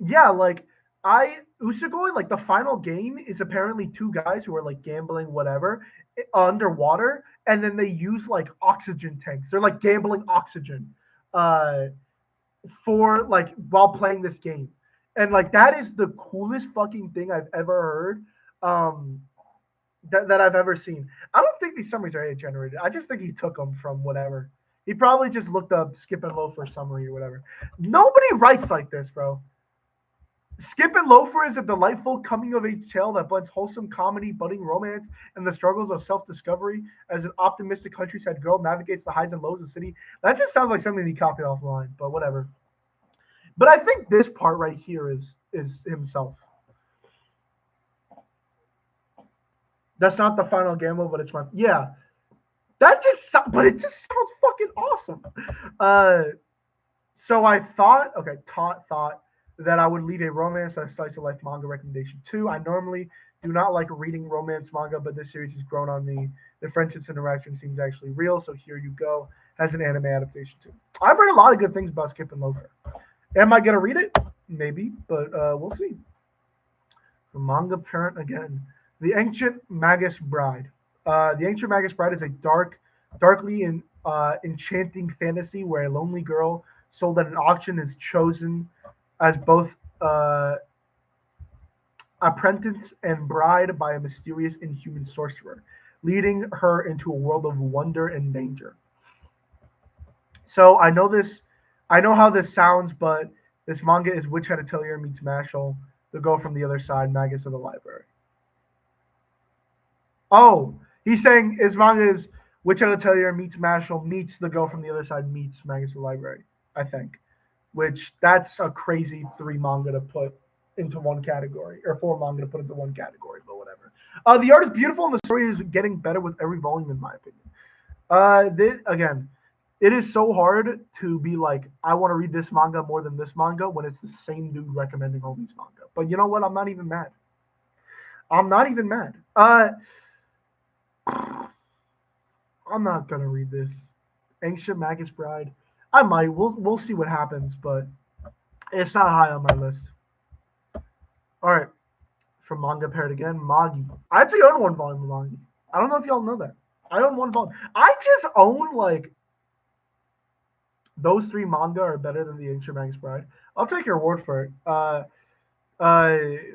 yeah, like I Usagoi, like the final game is apparently two guys who are like gambling whatever underwater, and then they use like oxygen tanks. They're like gambling oxygen uh for like while playing this game. And like that is the coolest fucking thing I've ever heard. That I've ever seen. I don't think these summaries are AI generated. I just think he took them from whatever. He probably just looked up Skip and Loafer summary or whatever. Nobody writes like this, bro. Skip and Loafer is a delightful coming of age tale that blends wholesome comedy, budding romance, and the struggles of self discovery as an optimistic countryside girl navigates the highs and lows of the city. That just sounds like something he copied offline, but whatever. But I think this part right here is himself. That's not the final gamble, but it's my yeah. But it just sounds fucking awesome. Uh, so I thought, okay, thought that I would leave a romance and a slice of life manga recommendation too. I normally do not like reading romance manga, but this series has grown on me. The friendships and interaction seems actually real, so here you go. Has an anime adaptation too. I've read a lot of good things about Skip and Loafer. Am I gonna read it? Maybe, but we'll see. The manga parent again. The Ancient Magus Bride. The Ancient Magus Bride is a darkly enchanting fantasy where a lonely girl sold at an auction is chosen as both uh, apprentice and bride by a mysterious inhuman sorcerer, leading her into a world of wonder and danger. So I know how this sounds, but this manga is Witch Hat Atelier meets Mashal, the girl from the other side, Magus of the Library. Oh, he's saying his manga is Witch Hat Atelier meets Mashal meets the girl from the other side meets Magus of the Library, I think. Which that's a crazy three manga to put into one category, or four manga to put into one category, but whatever. The art is beautiful and the story is getting better with every volume, in my opinion. Again, it is so hard to be like, I want to read this manga more than this manga when it's the same dude recommending all these manga. But you know what? I'm not even mad. I'm not even mad. I'm not gonna read this. Ancient Magus Bride. I might. We'll see what happens, but it's not high on my list. All right, from Manga Parrot again, Magi. I actually own one volume of Magi. I don't know if y'all know that. I own one volume. I just own like those three manga are better than the Ancient Magus Bride. I'll take your word for it.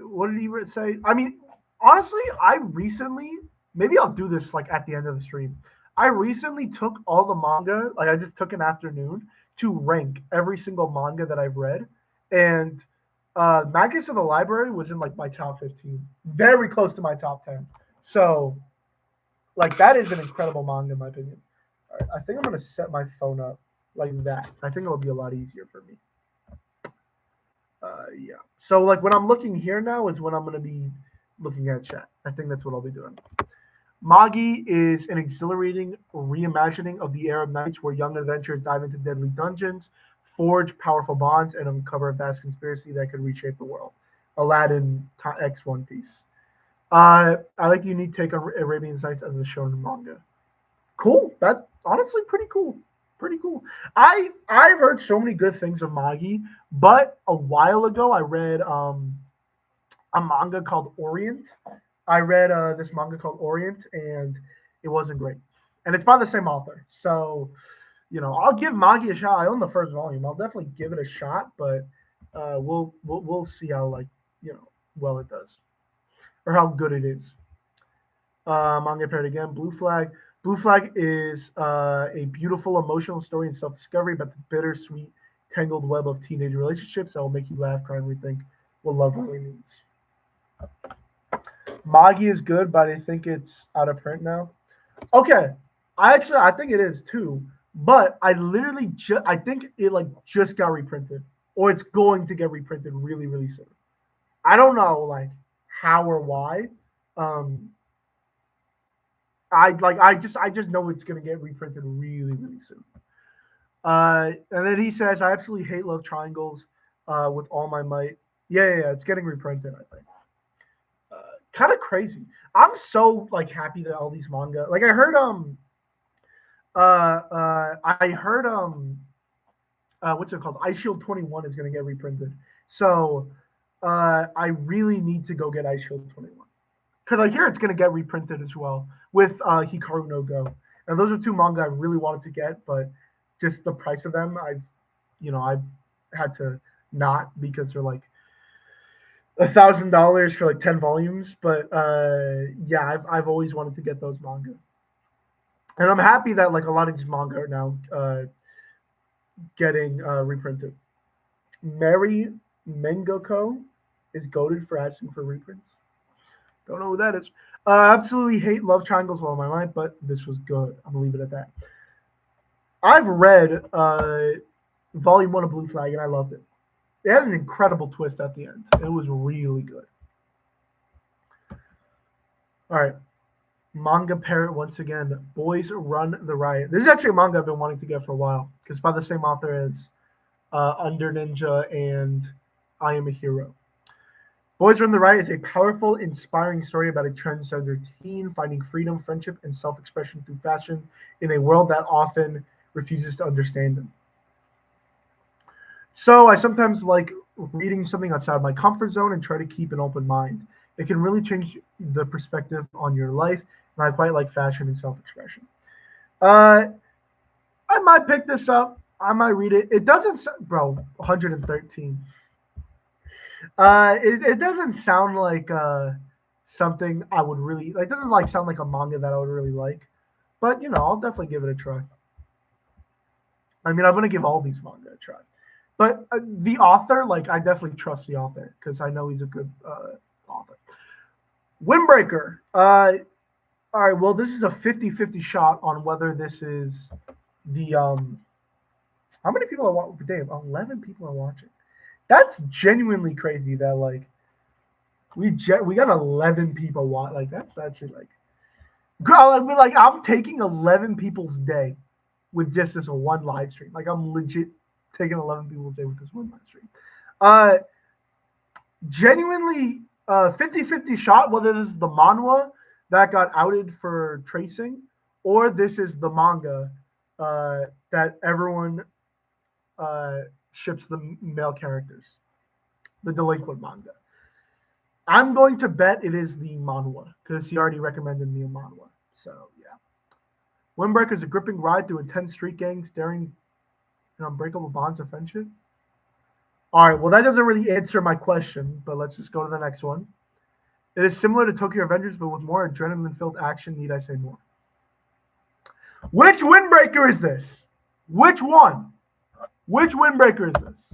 What did he say? I mean, honestly, I recently maybe I'll do this like at the end of the stream. I recently took all the manga, like I just took an afternoon to rank every single manga that I've read, and Magus of the Library was in like my top 15, very close to my top 10. So, like that is an incredible manga in my opinion. All right, I think I'm gonna set my phone up like that. I think it'll be a lot easier for me. Yeah. So like when I'm looking here now is when I'm gonna be looking at chat. I think that's what I'll be doing. Magi is an exhilarating reimagining of the Arab Nights where young adventurers dive into deadly dungeons, forge powerful bonds, and uncover a vast conspiracy that could reshape the world. Aladdin X One Piece. I like the unique take on Arabian Nights as a shonen manga. Cool. That honestly pretty cool. Pretty cool. I've heard so many good things of Magi, but a while ago I read a manga called Orient. I read this manga called Orient, and it wasn't great. And it's by the same author, so you know I'll give Magi a shot. I own the first volume. I'll definitely give it a shot, but we'll see how like well it does or how good it is. Manga paired again. Blue Flag. Blue Flag is a beautiful emotional story and self-discovery about the bittersweet, tangled web of teenage relationships that will make you laugh, cry, and rethink what love really means. Magi is good, but I think it's out of print now. Okay, I think it is too. But I literally I think it like just got reprinted, or it's going to get reprinted really really soon. I don't know like how or why. I just know it's gonna get reprinted really really soon. And then he says, I absolutely hate love triangles with all my might. Yeah, it's getting reprinted. I think. Kind of crazy. I'm so like happy that all these manga. Like I heard what's it called? Ice Shield 21 is gonna get reprinted. So I really need to go get Ice Shield 21 because I hear it's gonna get reprinted as well with Hikaru no Go, and those are two manga I really wanted to get, but just the price of them, I've had to not because they're like $1,000 for like 10 volumes. But yeah, I've always wanted to get those manga, and I'm happy that like a lot of these manga are now getting reprinted. Mary Mengoko is goaded for asking for reprints. Don't know who that is. Absolutely hate love triangles with all my mind, but this was good. I'm gonna leave it at that. I've read Volume 1 of Blue Flag and I loved it. It had an incredible twist at the end. It was really good. All right. Manga Parrot once again. Boys Run the Riot. This is actually a manga I've been wanting to get for a while because by the same author as Under Ninja and I Am a Hero. Boys Run the Riot is a powerful, inspiring story about a transgender teen finding freedom, friendship, and self-expression through fashion in a world that often refuses to understand them. So I sometimes like reading something outside my comfort zone and try to keep an open mind. It can really change the perspective on your life, and I quite like fashion and self-expression. Uh, I might pick this up. I might read it. It doesn't, bro. 113. It doesn't sound like something I would really like. Doesn't like sound like a manga that I would really like, but I'll definitely give it a try. I mean, I'm gonna give all these manga a try, but the author, like, I definitely trust the author because I know he's a good author. Windbreaker. All right. Well, this is a 50-50 shot on whether this is the How many people are watching? Dave, 11 people are watching. That's genuinely crazy. That like we got 11 people watch. Like that's actually like, girl. I mean, like I'm taking 11 people's day with just this one live stream. Like I'm legit taking 11 people's day with this one live stream. Uh, Genuinely, 50-50 shot whether this is the manhwa that got outed for tracing, or this is the manga that everyone ships the male characters, the delinquent manga. I'm going to bet it is the manhwa because he already recommended me a manhwa. So yeah, Windbreaker is a gripping ride through intense street gangs, daring unbreakable bonds of friendship. All right, well that doesn't really answer my question, but let's just go to the next one. It is similar to Tokyo Avengers, but with more adrenaline-filled action. Need I say more? Which Windbreaker is this? Which one? Which Windbreaker is this?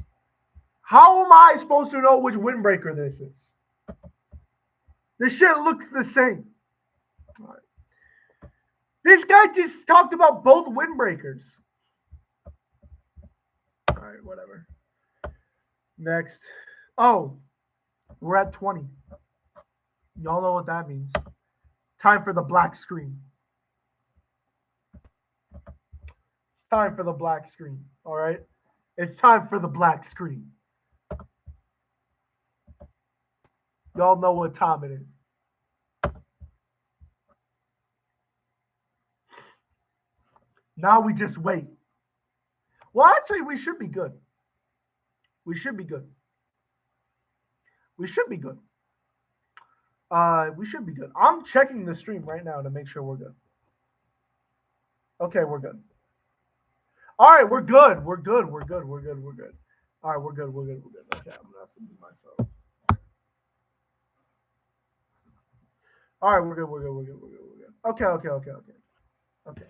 How am I supposed to know which Windbreaker this is? This shit looks the same. All right. This guy just talked about both Windbreakers. All right, whatever. Next. Oh, we're at 20. Y'all know what that means. Time for the black screen. It's time for the black screen. All right? It's time for the black screen. Y'all know what time it is. Now we just wait. Well, actually, we should be good. We should be good. We should be good. We should be good. I'm checking the stream right now to make sure we're good. Okay, we're good. All right, we're good. We're good. We're good. We're good. We're good. All right, we're good. We're good. We're good. Okay, I'm gonna have to move my phone. All right, we're good. We're good. We're good. We're good. We're good. Okay. Okay. Okay. Okay. Okay.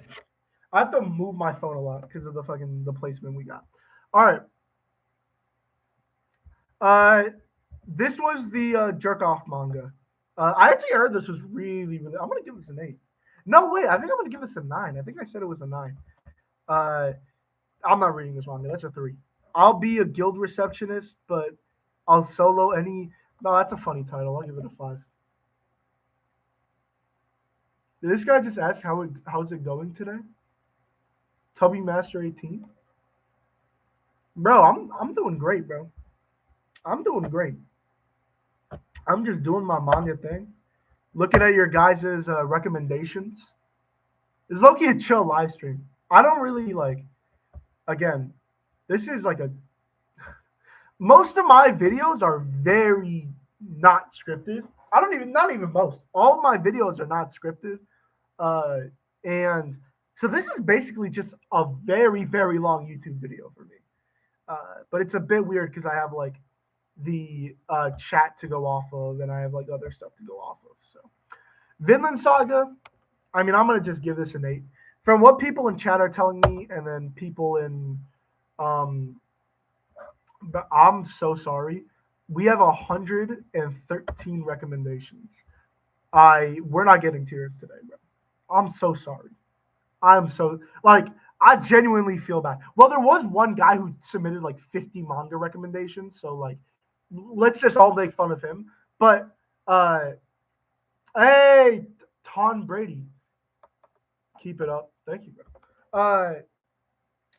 I have to move my phone a lot because of the placement we got. All right. This was the jerk off manga. I actually heard this was really, really. I'm gonna give this an 8. No, wait. I think I'm gonna give this a 9. I think I said it was a 9. I'm not reading this manga. That's a 3. I'll be a guild receptionist, but I'll solo any. No, that's a funny title. I'll give it a 5. Did this guy just ask how's it going today? Tubby Master 18. Bro, I'm doing great, bro. I'm doing great. I'm just doing my manga thing. Looking at your guys' recommendations. It's low-key a chill live stream. I don't really like. Again, this is like a. Most of my videos are very not scripted. Not even most. All my videos are not scripted. And so this is basically just a very, very long YouTube video for me. But it's a bit weird because I have like the chat to go off of, and I have like other stuff to go off of. So, Vinland Saga. I mean, I'm gonna just give this an 8. From what people in chat are telling me, and then people in, but I'm so sorry. We have 113 recommendations. We're not getting tears today, bro. I'm so sorry. I'm so like I genuinely feel bad. Well, there was one guy who submitted like 50 manga recommendations, so like let's just all make fun of him. But hey, Tom Brady. Keep it up. Thank you, bro.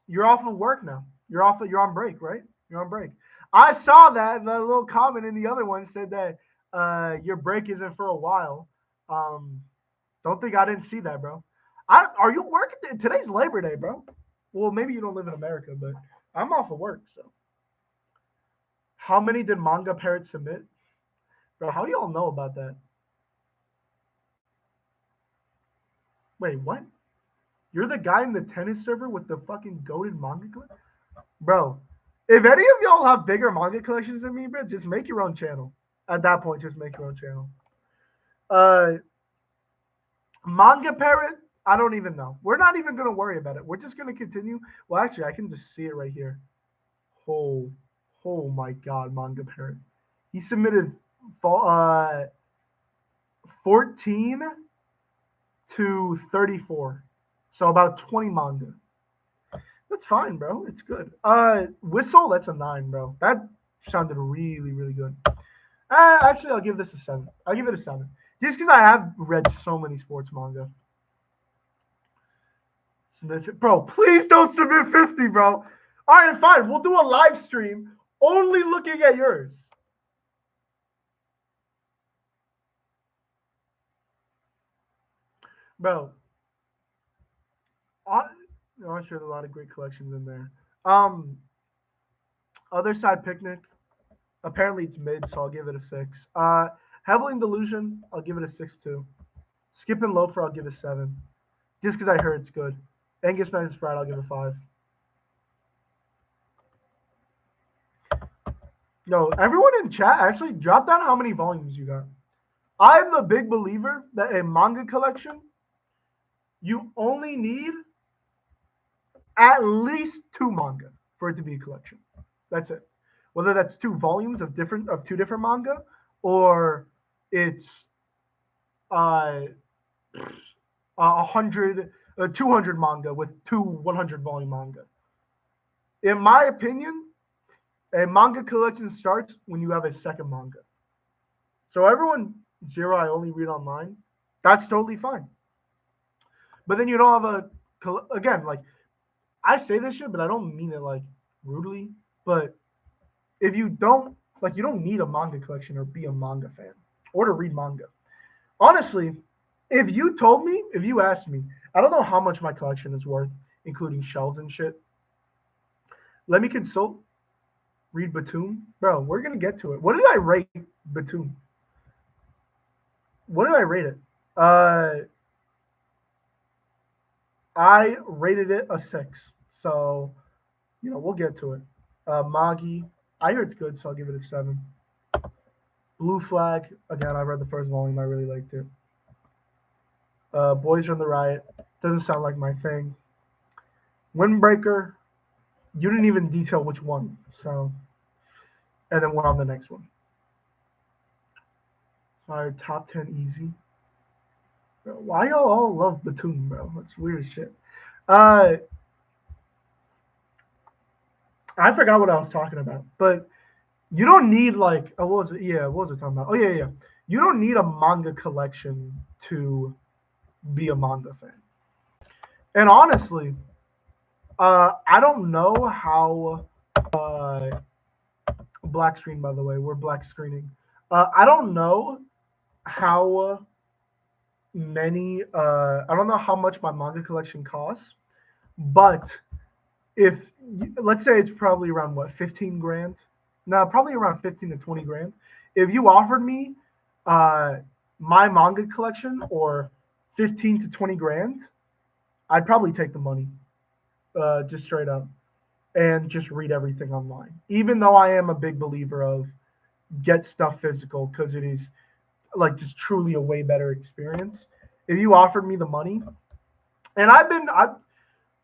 You're off of work now. You're on break, right? You're on break. I saw that the little comment in the other one said that your break isn't for a while. Um, don't think I didn't see that, bro. Are you working? Today's Labor Day, bro. Well, maybe you don't live in America, but I'm off of work. So, how many did Manga Parrot submit, bro? How do y'all know about that? Wait, what? You're the guy in the tennis server with the fucking goated manga collection? Bro, if any of y'all have bigger manga collections than me, bro, just make your own channel. At that point, just make your own channel. Uh, Manga Parrot, I don't even know. We're not even going to worry about it. We're just going to continue. Well, actually, I can just see it right here. Oh my God, Manga Parrot. He submitted 14 to 34. So about 20 manga. That's fine, bro. It's good. Whistle, that's a 9, bro. That sounded really, really good. Actually, I'll give this a 7. I'll give it a 7. Just because I have read so many sports manga. Bro, please don't submit 50, bro. All right, fine. We'll do a live stream only looking at yours. Bro, I'm sure there's a lot of great collections in there. Other Side Picnic. Apparently it's mid, so I'll give it a 6. Heavenly Delusion, I'll give it a 6 too. Skip and Loafer, I'll give it a 7. Just because I heard it's good. Angus Man and Sprite, I'll give it a 5. No, everyone in chat actually drop down how many volumes you got. I'm the big believer that a manga collection, you only need at least 2 manga for it to be a collection. That's it. Whether that's 2 volumes of 2 different manga, or it's 200 manga with 2 100 volume manga. In my opinion, a manga collection starts when you have a second manga. So everyone, Zero, I only read online. That's totally fine. But then you don't have again, like, I say this shit, but I don't mean it like rudely. But if you don't, like, you don't need a manga collection or be a manga fan or to read manga. Honestly, if you asked me, I don't know how much my collection is worth, including shelves and shit. Let me consult. Read Batum. Bro, we're going to get to it. What did I rate Batum? What did I rate it? I rated it a 6. So, we'll get to it. Magi. I hear it's good, so I'll give it a 7. Blue Flag. Again, I read the first volume. I really liked it. Boys Run the Riot. Doesn't sound like my thing. Windbreaker. You didn't even detail which one. So, and then we're on the next one. All right, top 10 easy. Bro, why y'all all love Batum, bro? That's weird shit. I forgot what I was talking about, but you don't need what was it? Yeah, what was I talking about? Oh yeah. You don't need a manga collection to be a manga fan. And honestly, I don't know how black screen, by the way, we're black screening. I don't know how many I don't know how much my manga collection costs, but if let's say it's probably around 15 grand. No, probably around 15 to 20 grand. If you offered me my manga collection or 15 to 20 grand, I'd probably take the money. Just straight up. And just read everything online. Even though I am a big believer of get stuff physical because it is like just truly a way better experience. If you offered me the money, and I'm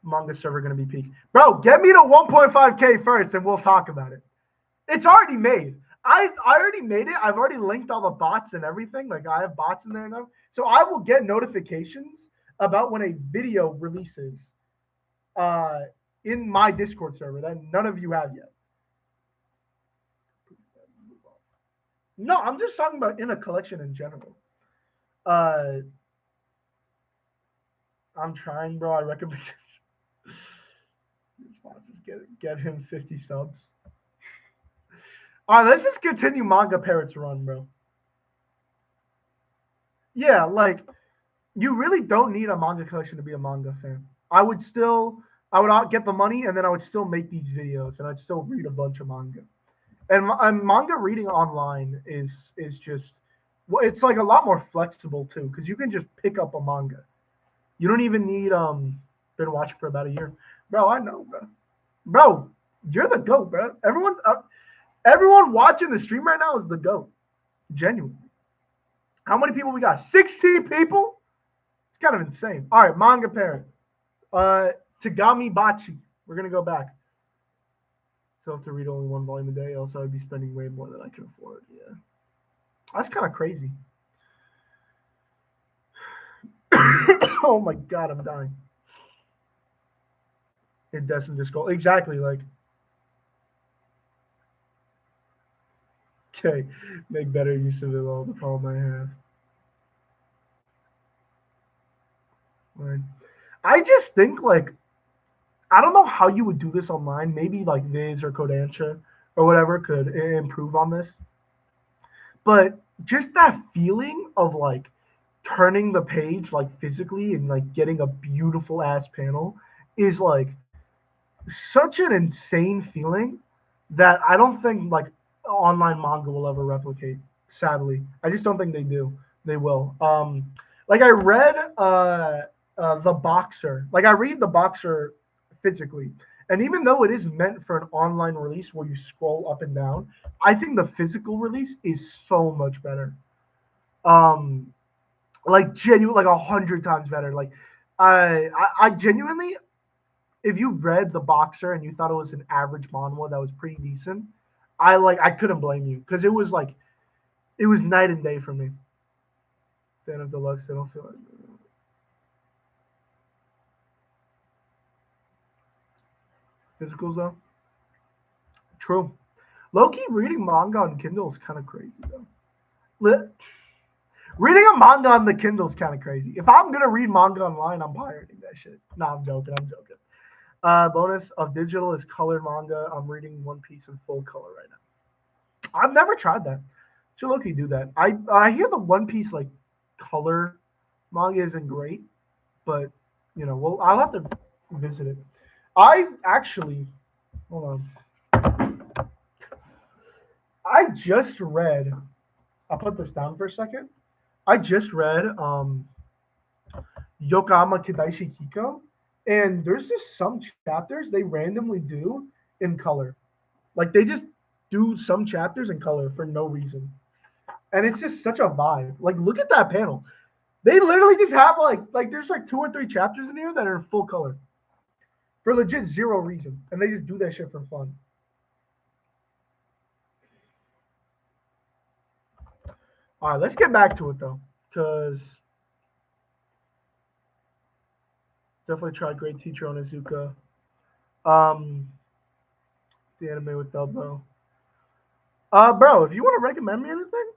manga server gonna be peak. Bro, get me to 1.5K first and we'll talk about it. It's already made. I already made it. I've already linked all the bots and everything. Like I have bots in there now. So I will get notifications about when a video releases in my Discord server that none of you have yet. No, I'm just talking about in a collection in general. I'm trying, bro. I recommend responses. Get him 50 subs. All right, let's just continue Manga Parrot's run, bro. Yeah, like you really don't need a manga collection to be a manga fan. I would get the money and then I would still make these videos and I'd still read a bunch of manga. And manga reading online is just well, it's like a lot more flexible too because you can just pick up a manga. You don't even need been watching for about a year, bro. I know, bro. Bro, you're the goat, bro. Everyone watching the stream right now is the goat. Genuinely. How many people we got? 16 people. It's kind of insane. All right, manga parent. Tagami Bachi. We're gonna go back. So I have to read only one volume a day. Also, I'd be spending way more than I can afford. Yeah, that's kind of crazy. Oh my god, I'm dying. It doesn't just go exactly like. Okay, make better use of it. All the problem I have. Right. I just think like I don't know how you would do this online. Maybe like Viz or Kodansha or whatever could improve on this. But just that feeling of like turning the page like physically and like getting a beautiful ass panel is like such an insane feeling that I don't think like online manga will ever replicate. Sadly, I just don't think they do. They will. Like I read the Boxer. Like I read the Boxer physically, and even though it is meant for an online release where you scroll up and down, I think the physical release is so much better. Um, like genuine, like 100 times better. Like I genuinely, if you read the Boxer and you thought it was an average manhwa that was pretty decent, I couldn't blame you because it was like it was night and day for me. Fan of Deluxe, I don't feel like physicals though. True. Low-key reading manga on Kindle is kind of crazy though. Reading a manga on the Kindle is kind of crazy. If I'm gonna read manga online, I'm pirating that shit. No, I'm joking. I'm joking. Bonus of digital is colored manga. I'm reading One Piece in full color right now. I've never tried that. Should low-key do that. I hear the One Piece like color manga isn't great, but well, I'll have to visit it. I actually hold on. I just read. I'll put this down for a second. I just read Yokohama Kidaishi Kiko, and there's just some chapters they randomly do in color. Like they just do some chapters in color for no reason. And it's just such a vibe. Like look at that panel. They literally just have like there's like 2 or 3 chapters in here that are in full color. For legit zero reason. And they just do that shit for fun. All right, let's get back to it though. Because definitely tried Great Teacher Onizuka. The anime with Dubbo. Bro, if you want to recommend me anything,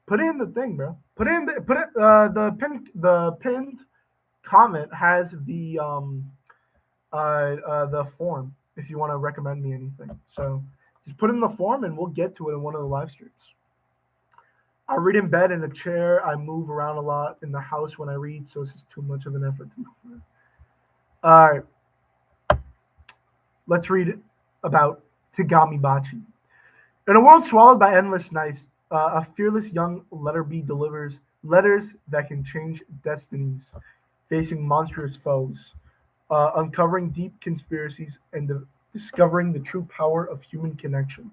put it in the thing, bro. The pinned comment has the form if you want to recommend me anything. So just put in the form and we'll get to it in one of the live streams. I read in bed in a chair. I move around a lot in the house when I read, so it's just too much of an effort to move. All right. Let's read about Tagami Bachi. In a world swallowed by endless nights, a fearless young letter B delivers letters that can change destinies, facing monstrous foes, uncovering deep conspiracies, and discovering the true power of human connection.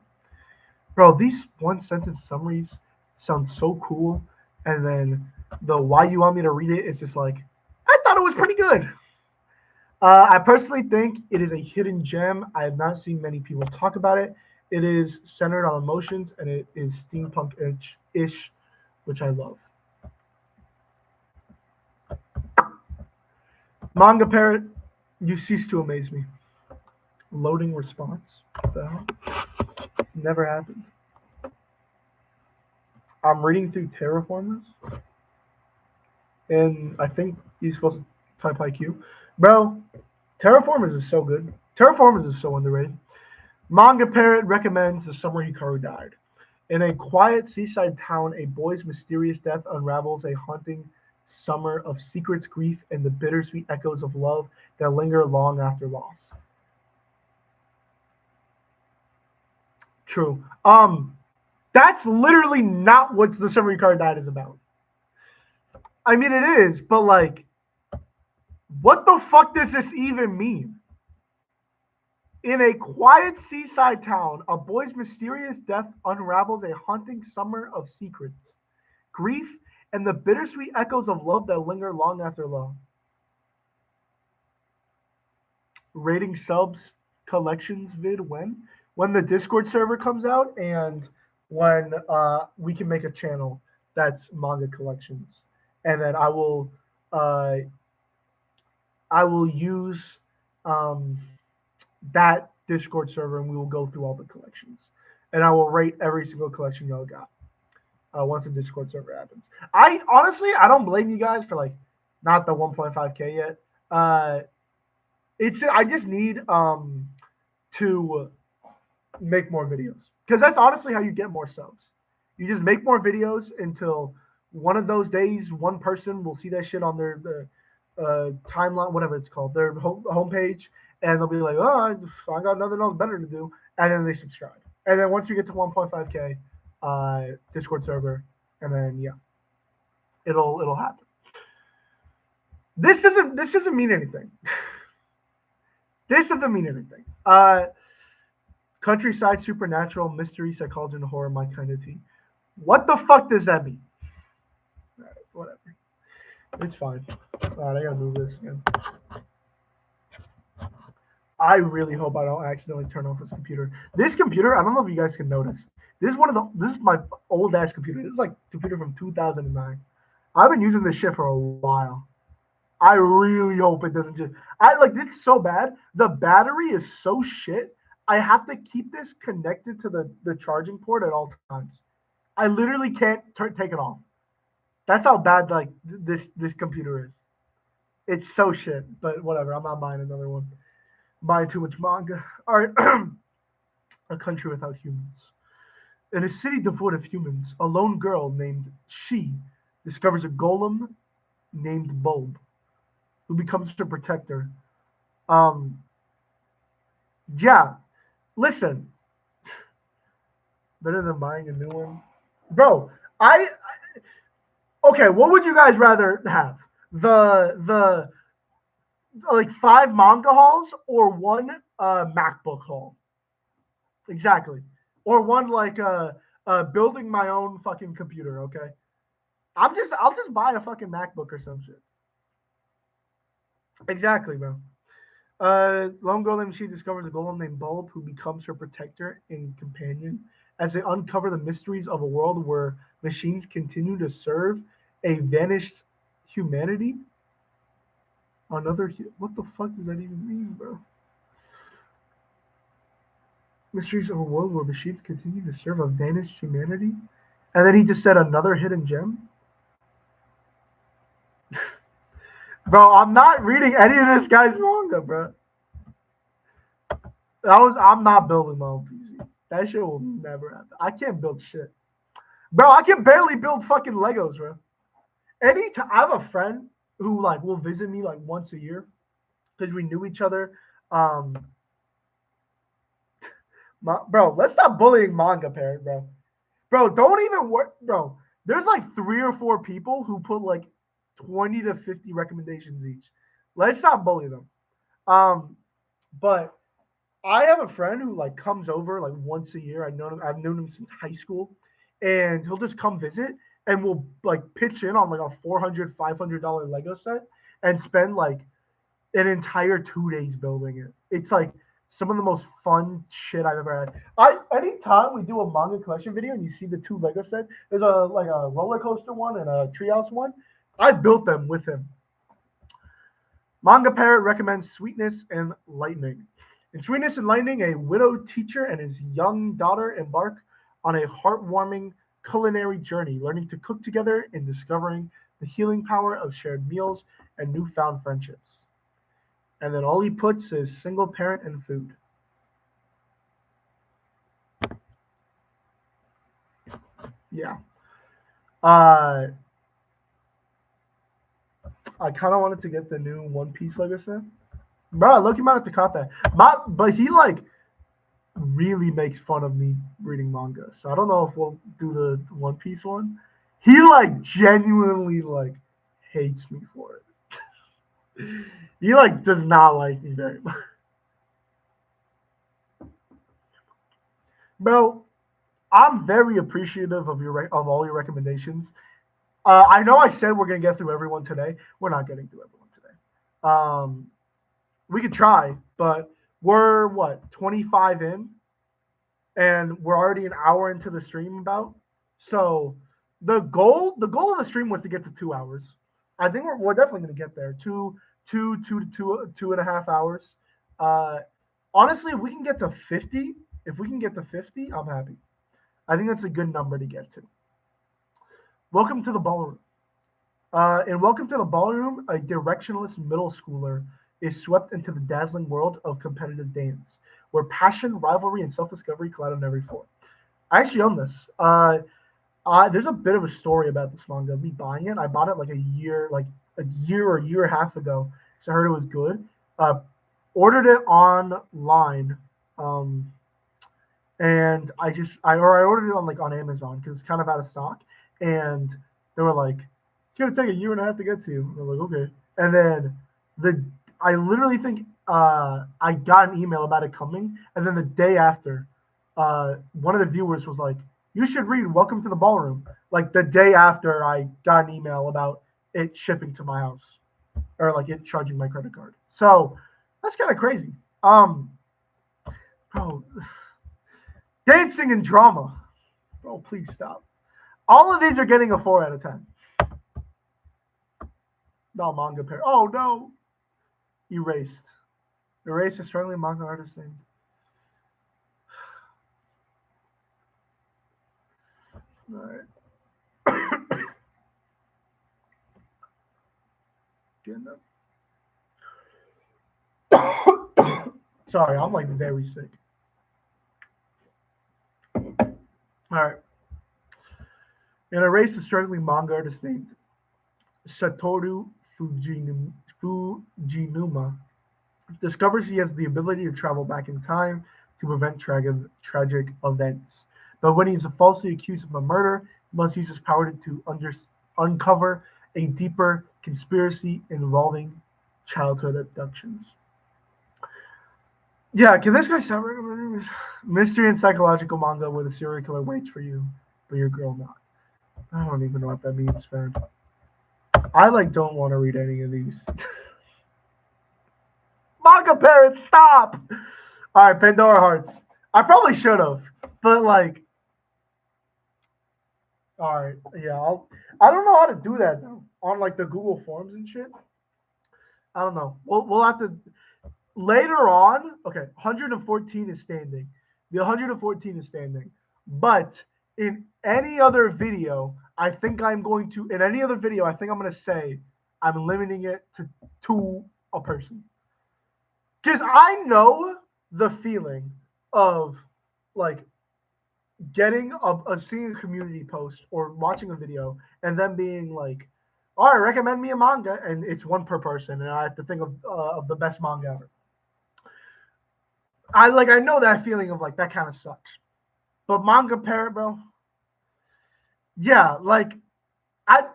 Bro, these one sentence summaries sound so cool, and then the why you want me to read it is just like, I thought it was pretty good. I personally think it is a hidden gem. I have not seen many people talk about it. It is centered on emotions and it is steampunk-ish, which I love. Manga Parrot, you cease to amaze me. Loading response. What the hell? It's never happened. I'm reading through Terraformers, and I think he's supposed to Type IQ. Bro, Terraformers is so good. Terraformers is so underrated. Manga Parrot recommends The Summer Hikaru Died. In a quiet seaside town, a boy's mysterious death unravels a haunting summer of secrets, grief, and the bittersweet echoes of love that linger long after loss. True. That's literally not what The Summer Hikaru Died is about. I mean, it is, but like, what the fuck does this even mean? In a quiet seaside town, a boy's mysterious death unravels a haunting summer of secrets, grief, and the bittersweet echoes of love that linger long after love. Rating subs collections vid when? When the Discord server comes out and when we can make a channel that's manga collections. And then uh, I will use that Discord server and we will go through all the collections. And I will rate every single collection y'all got once the Discord server happens. I honestly, I don't blame you guys for like not the 1.5K yet. I just need to make more videos because that's honestly how you get more subs. You just make more videos until one of those days, one person will see that shit on their timeline, whatever it's called, their homepage, and they'll be like, "Oh, I got nothing else better to do," and then they subscribe. And then once you get to 1.5K, Discord server, and then yeah, it'll happen. This doesn't mean anything. This doesn't mean anything. Countryside supernatural mystery psychology and horror, my kind of tea. What the fuck does that mean? All right, whatever. It's fine. All right, I gotta move this again. I really hope I don't accidentally turn off this computer. This computer, I don't know if you guys can notice. This is my old ass computer. This is like computer from 2009. I've been using this shit for a while. I really hope it doesn't just. It's so bad. The battery is so shit. I have to keep this connected to the charging port at all times. I literally can't take it off. That's how bad this computer is. It's so shit. But whatever. I'm not buying another one. Buying too much manga. All right. A country without humans. In a city devoid of humans, a lone girl named She discovers a golem named Bulb, who becomes her protector. Yeah. Listen. Better than buying a new one. Bro, okay, what would you guys rather have? The like 5 manga halls or one MacBook hall? Exactly. Or one building my own fucking computer, okay? I'll just buy a fucking MacBook or some shit. Exactly, bro. Lone girl named She discovers a golem named Bulb who becomes her protector and companion as they uncover the mysteries of a world where machines continue to serve a vanished humanity. What the fuck does that even mean, bro? Mysteries of a world where machines continue to serve a vanished humanity? And then he just said another hidden gem? Bro, I'm not reading any of this guy's manga, bro. I'm not building my own PC. That shit will never happen. I can't build shit. Bro, I can barely build fucking Legos, bro. Anytime I have a friend who will visit me once a year because we knew each other. Bro, let's stop bullying Manga Parrot, bro. Bro, don't even work, bro. There's 3 or 4 people who put 20 to 50 recommendations each. Let's not bully them. But I have a friend who comes over once a year. I've known him since high school, and he'll just come visit, and we'll pitch in on a $400-$500 Lego set and spend an entire 2 days building it. It's some of the most fun shit I've ever had. Anytime we do a manga collection video and you see the 2 Lego sets, there's a roller coaster one and a treehouse one. I built them with him. Manga Parrot recommends Sweetness and Lightning. In Sweetness and Lightning, a widowed teacher and his young daughter embark on a heartwarming culinary journey, learning to cook together and discovering the healing power of shared meals and newfound friendships. And then all he puts is single parent and food. Yeah. Uh, I kind of wanted to get the new One Piece Lego set. Bro, look, you might have to cop that. But he like really makes fun of me reading manga. So I don't know if we'll do the One Piece one. He like genuinely like hates me for it. He like does not like me very much. Bro, I'm very appreciative of of all your recommendations. I know I said we're gonna get through everyone today. We're not getting through everyone today. We could try, but we're what 25 in, and we're already an hour into the stream about. So the goal of the stream was to get to 2 hours. I think we're definitely going to get there. Two and a half hours. Uh, honestly, if we can get to 50, I'm happy. I think that's a good number to get to. Welcome to the ballroom. And welcome to the ballroom, a directionless middle schooler is swept into the dazzling world of competitive dance, where passion, rivalry, and self-discovery collide on every floor. I actually own this. There's a bit of a story about this manga. Me buying it, I bought it like a year or a year and a half ago. So I heard it was good. Ordered it online, um, and I ordered it on like on Amazon because it's kind of out of stock. And they were like, "It's gonna take a year and a half to get to." And I'm like, "Okay." And then the I literally think I got an email about it coming, and then the day after, one of the viewers was like, "You should read Welcome to the Ballroom." Like the day after I got an email about it shipping to my house, or like it charging my credit card. So that's kind of crazy. Bro, dancing and drama. Bro, please stop. All of these are getting a 4 out of 10. No manga pair. Oh no. Erased. Erased a struggling manga artist named. Alright. Getting up. Sorry, I'm like very sick. Alright. In a race, a struggling manga artist named Satoru Fujinuma discovers he has the ability to travel back in time to prevent tragic events. But when he is falsely accused of a murder, he must use his power to uncover a deeper conspiracy involving childhood abductions. Yeah, can this guy sound mystery and psychological manga where the serial killer waits for you, but your girl not? I don't even know what that means, man. I like don't want to read any of these. Manga parents, stop! All right, Pandora Hearts. I probably should have, but like, all right, yeah. I don't know how to do that though on like the Google Forms and shit. I don't know. We'll have to later on. Okay, 114 is standing. The 114 is standing, but in any other video, I think I'm going to. In any other video, I think I'm going to say I'm limiting it to a person. Because I know the feeling of like getting seeing a community post or watching a video and then being like, all right, recommend me a manga, and it's one per person, and I have to think of the best manga ever. I know that feeling of like that kind of sucks. But manga parent, bro. Yeah, like I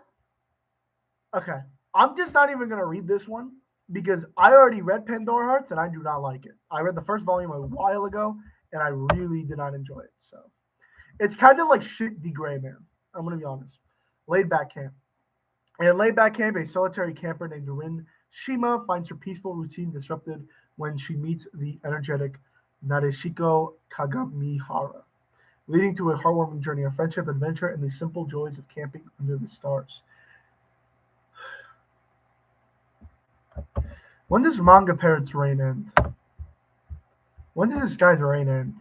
okay. I'm just not even gonna read this one because I already read Pandora Hearts and I do not like it. I read the first volume a while ago and I really did not enjoy it. So it's kind of like shit D Gray Man. I'm gonna be honest. Laid back camp. In Laid Back Camp, a solitary camper named Rin Shima finds her peaceful routine disrupted when she meets the energetic Nadeshiko Kagamihara, leading to a heartwarming journey of friendship, adventure, and the simple joys of camping under the stars. When does manga parents' reign end? When does this guy's reign end?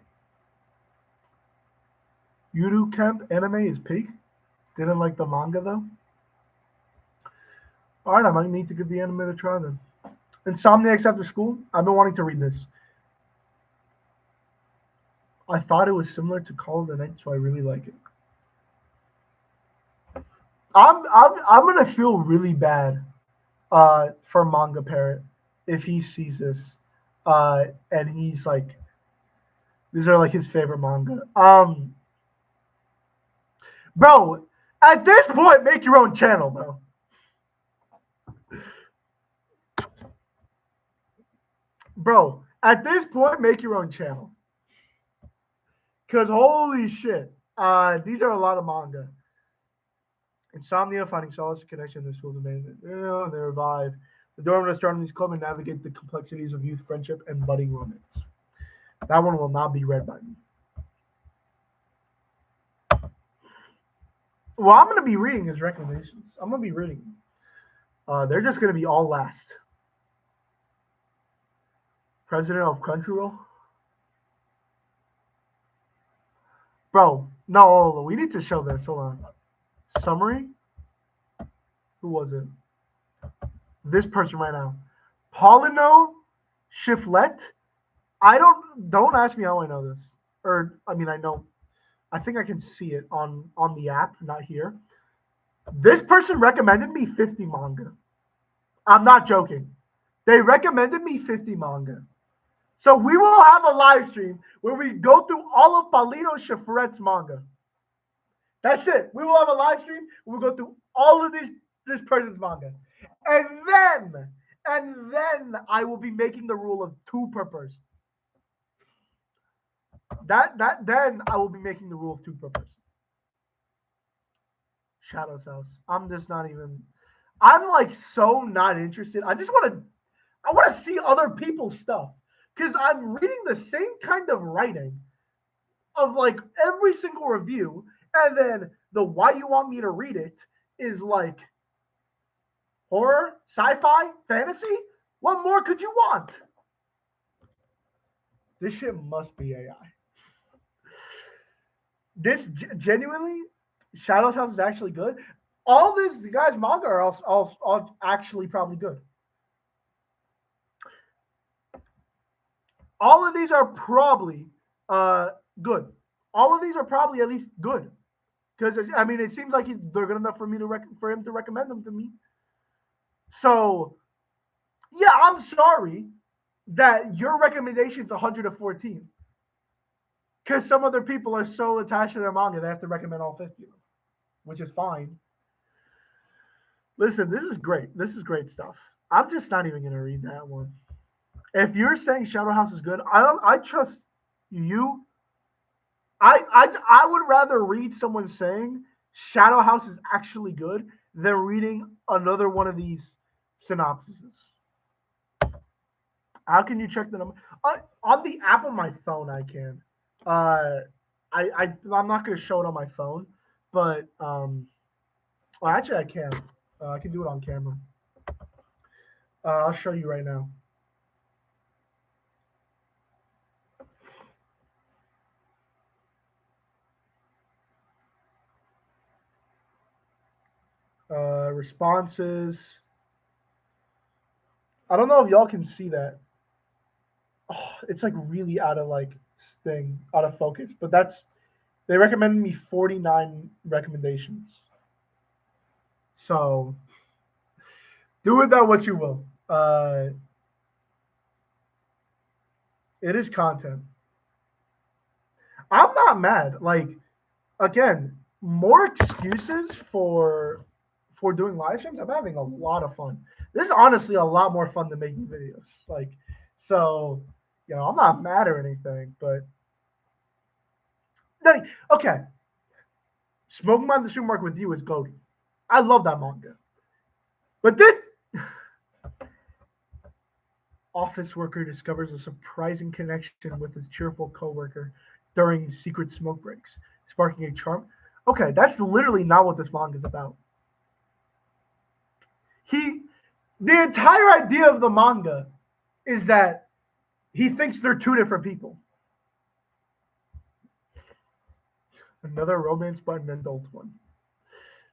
Yuru Camp anime is peak. Didn't like the manga though. All right, I might need to give the anime a try then. Insomniacs After School. I've been wanting to read this. I thought it was similar to Call of the Night, so I really like it. I'm gonna feel really bad for Manga Parrot if he sees this and he's like, these are like his favorite manga. Bro, at this point, make your own channel, bro. Bro, at this point, make your own channel. Cause holy shit, these are a lot of manga. Insomnia, finding solace and connection in the schools of management. They revive. The dormant astronomy's club and navigate the complexities of youth, friendship, and budding romance. That one will not be read by me. Well, I'm going to be reading his recommendations. I'm going to be reading. They're just going to be all last. President of Crunchyroll. Bro, no, we need to show this. Hold on. Summary. Who was it? This person right now. Paulino Shiflet. Don't ask me how I know this. Or I mean I know. I think I can see it on the app, not here. This person recommended me 50 manga. I'm not joking. They recommended me 50 manga. So we will have a live stream where we go through all of Paulino Shiflet's manga. That's it. We will have a live stream. We'll go through all of this person's manga. And then I will be making the rule of 2 per person. Then I will be making the rule of 2 per person. Shadow's House. I'm just not even. I'm like so not interested. I want to see other people's stuff because I'm reading the same kind of writing of like every single review, and then the why you want me to read it is like horror, sci-fi, fantasy. What more could you want? This shit must be AI. This genuinely, Shadow's House is actually good. All these guys' manga are all actually probably good. All of these are probably good. All of these are probably at least good. Because I mean, it seems like they're good enough for me for him to recommend them to me. So, yeah, I'm sorry that your recommendation is 114. Because some other people are so attached to their manga they have to recommend all 50 of them, which is fine. Listen, this is great. This is great stuff. I'm just not even gonna read that one. If you're saying Shadow House is good, I trust you. I would rather read someone saying Shadow House is actually good than reading another one of these synopsises. How can you check the number on the app on my phone? I can. I'm not going to show it on my phone, but well, actually I can. I can do it on camera. I'll show you right now. Responses. I don't know if y'all can see that. Oh, it's like really out of out of focus. But they recommended me 49 recommendations. So do with that what you will. It is content. I'm not mad. Like again, more excuses for doing live streams. I'm having a lot of fun. This is honestly a lot more fun than making videos. Like, so, I'm not mad or anything, but like, okay. Smoking by the Supermarket with You is goated. I love that manga. But this office worker discovers a surprising connection with his cheerful coworker during secret smoke breaks, sparking a charm. Okay, that's literally not what this manga is about. The entire idea of the manga is that he thinks they're 2 different people. Another romance but an adult one.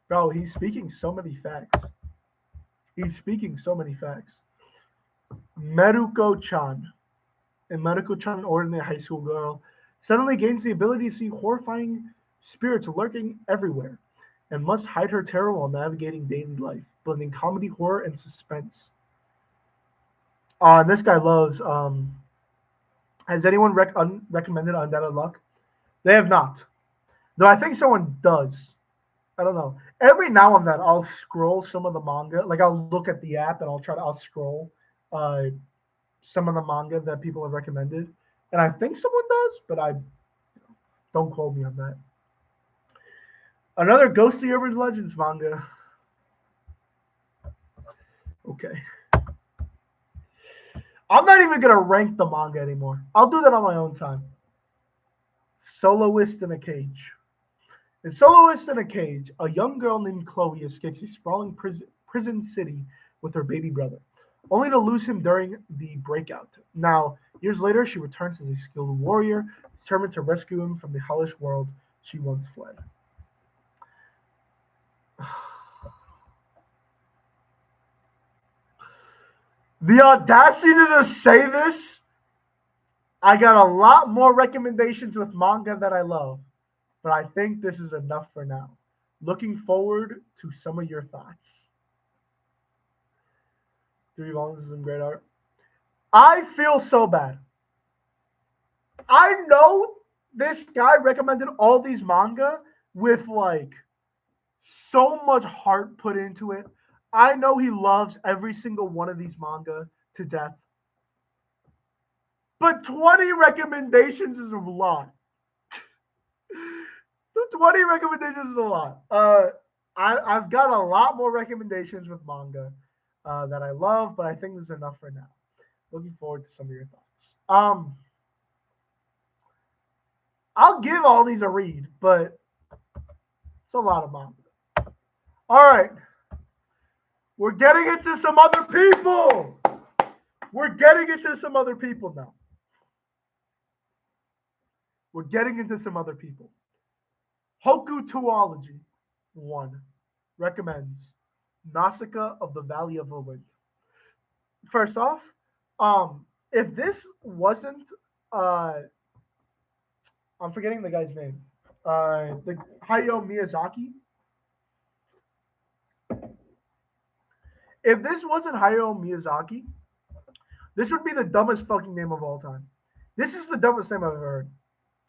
Bro, he's speaking so many facts. He's speaking so many facts. Meruko-chan. And Meruko-chan, an ordinary high school girl, suddenly gains the ability to see horrifying spirits lurking everywhere and must hide her terror while navigating daily life, blending comedy, horror, and suspense. And this guy loves. Has anyone recommended Undead Luck? They have not. Though I think someone does. I don't know. Every now and then I'll scroll some of the manga. Like I'll look at the app and I'll scroll uh, some of the manga that people have recommended. And I think someone does, but I don't quote me on that. Another Ghostly Urban Legends manga. Okay. I'm not even gonna rank the manga anymore. I'll do that on my own time. Soloist in a Cage. In Soloist in a Cage, a young girl named Chloe escapes a sprawling prison city with her baby brother, only to lose him during the breakout. Now, years later, she returns as a skilled warrior, determined to rescue him from the hellish world she once fled. The audacity to say this! I got a lot more recommendations with manga that I love, but I think this is enough for now. Looking forward to some of your thoughts. 3 volumes is some great art. I feel so bad. I know this guy recommended all these manga with like so much heart put into it. I know he loves every single one of these manga to death. But 20 recommendations is a lot. 20 recommendations is a lot. I've got a lot more recommendations with manga that I love, but I think this is enough for now. Looking forward to some of your thoughts. I'll give all these a read, but it's a lot of manga. All right. We're getting into some other people. We're getting into some other people now. We're getting into some other people. Hoku Tuology 1 recommends Nausicaa of the Valley of the Wind. First off, if this wasn't I'm forgetting the guy's name. The Hayao Miyazaki. If this wasn't Hayao Miyazaki, this would be the dumbest fucking name of all time. This is the dumbest name I've ever heard.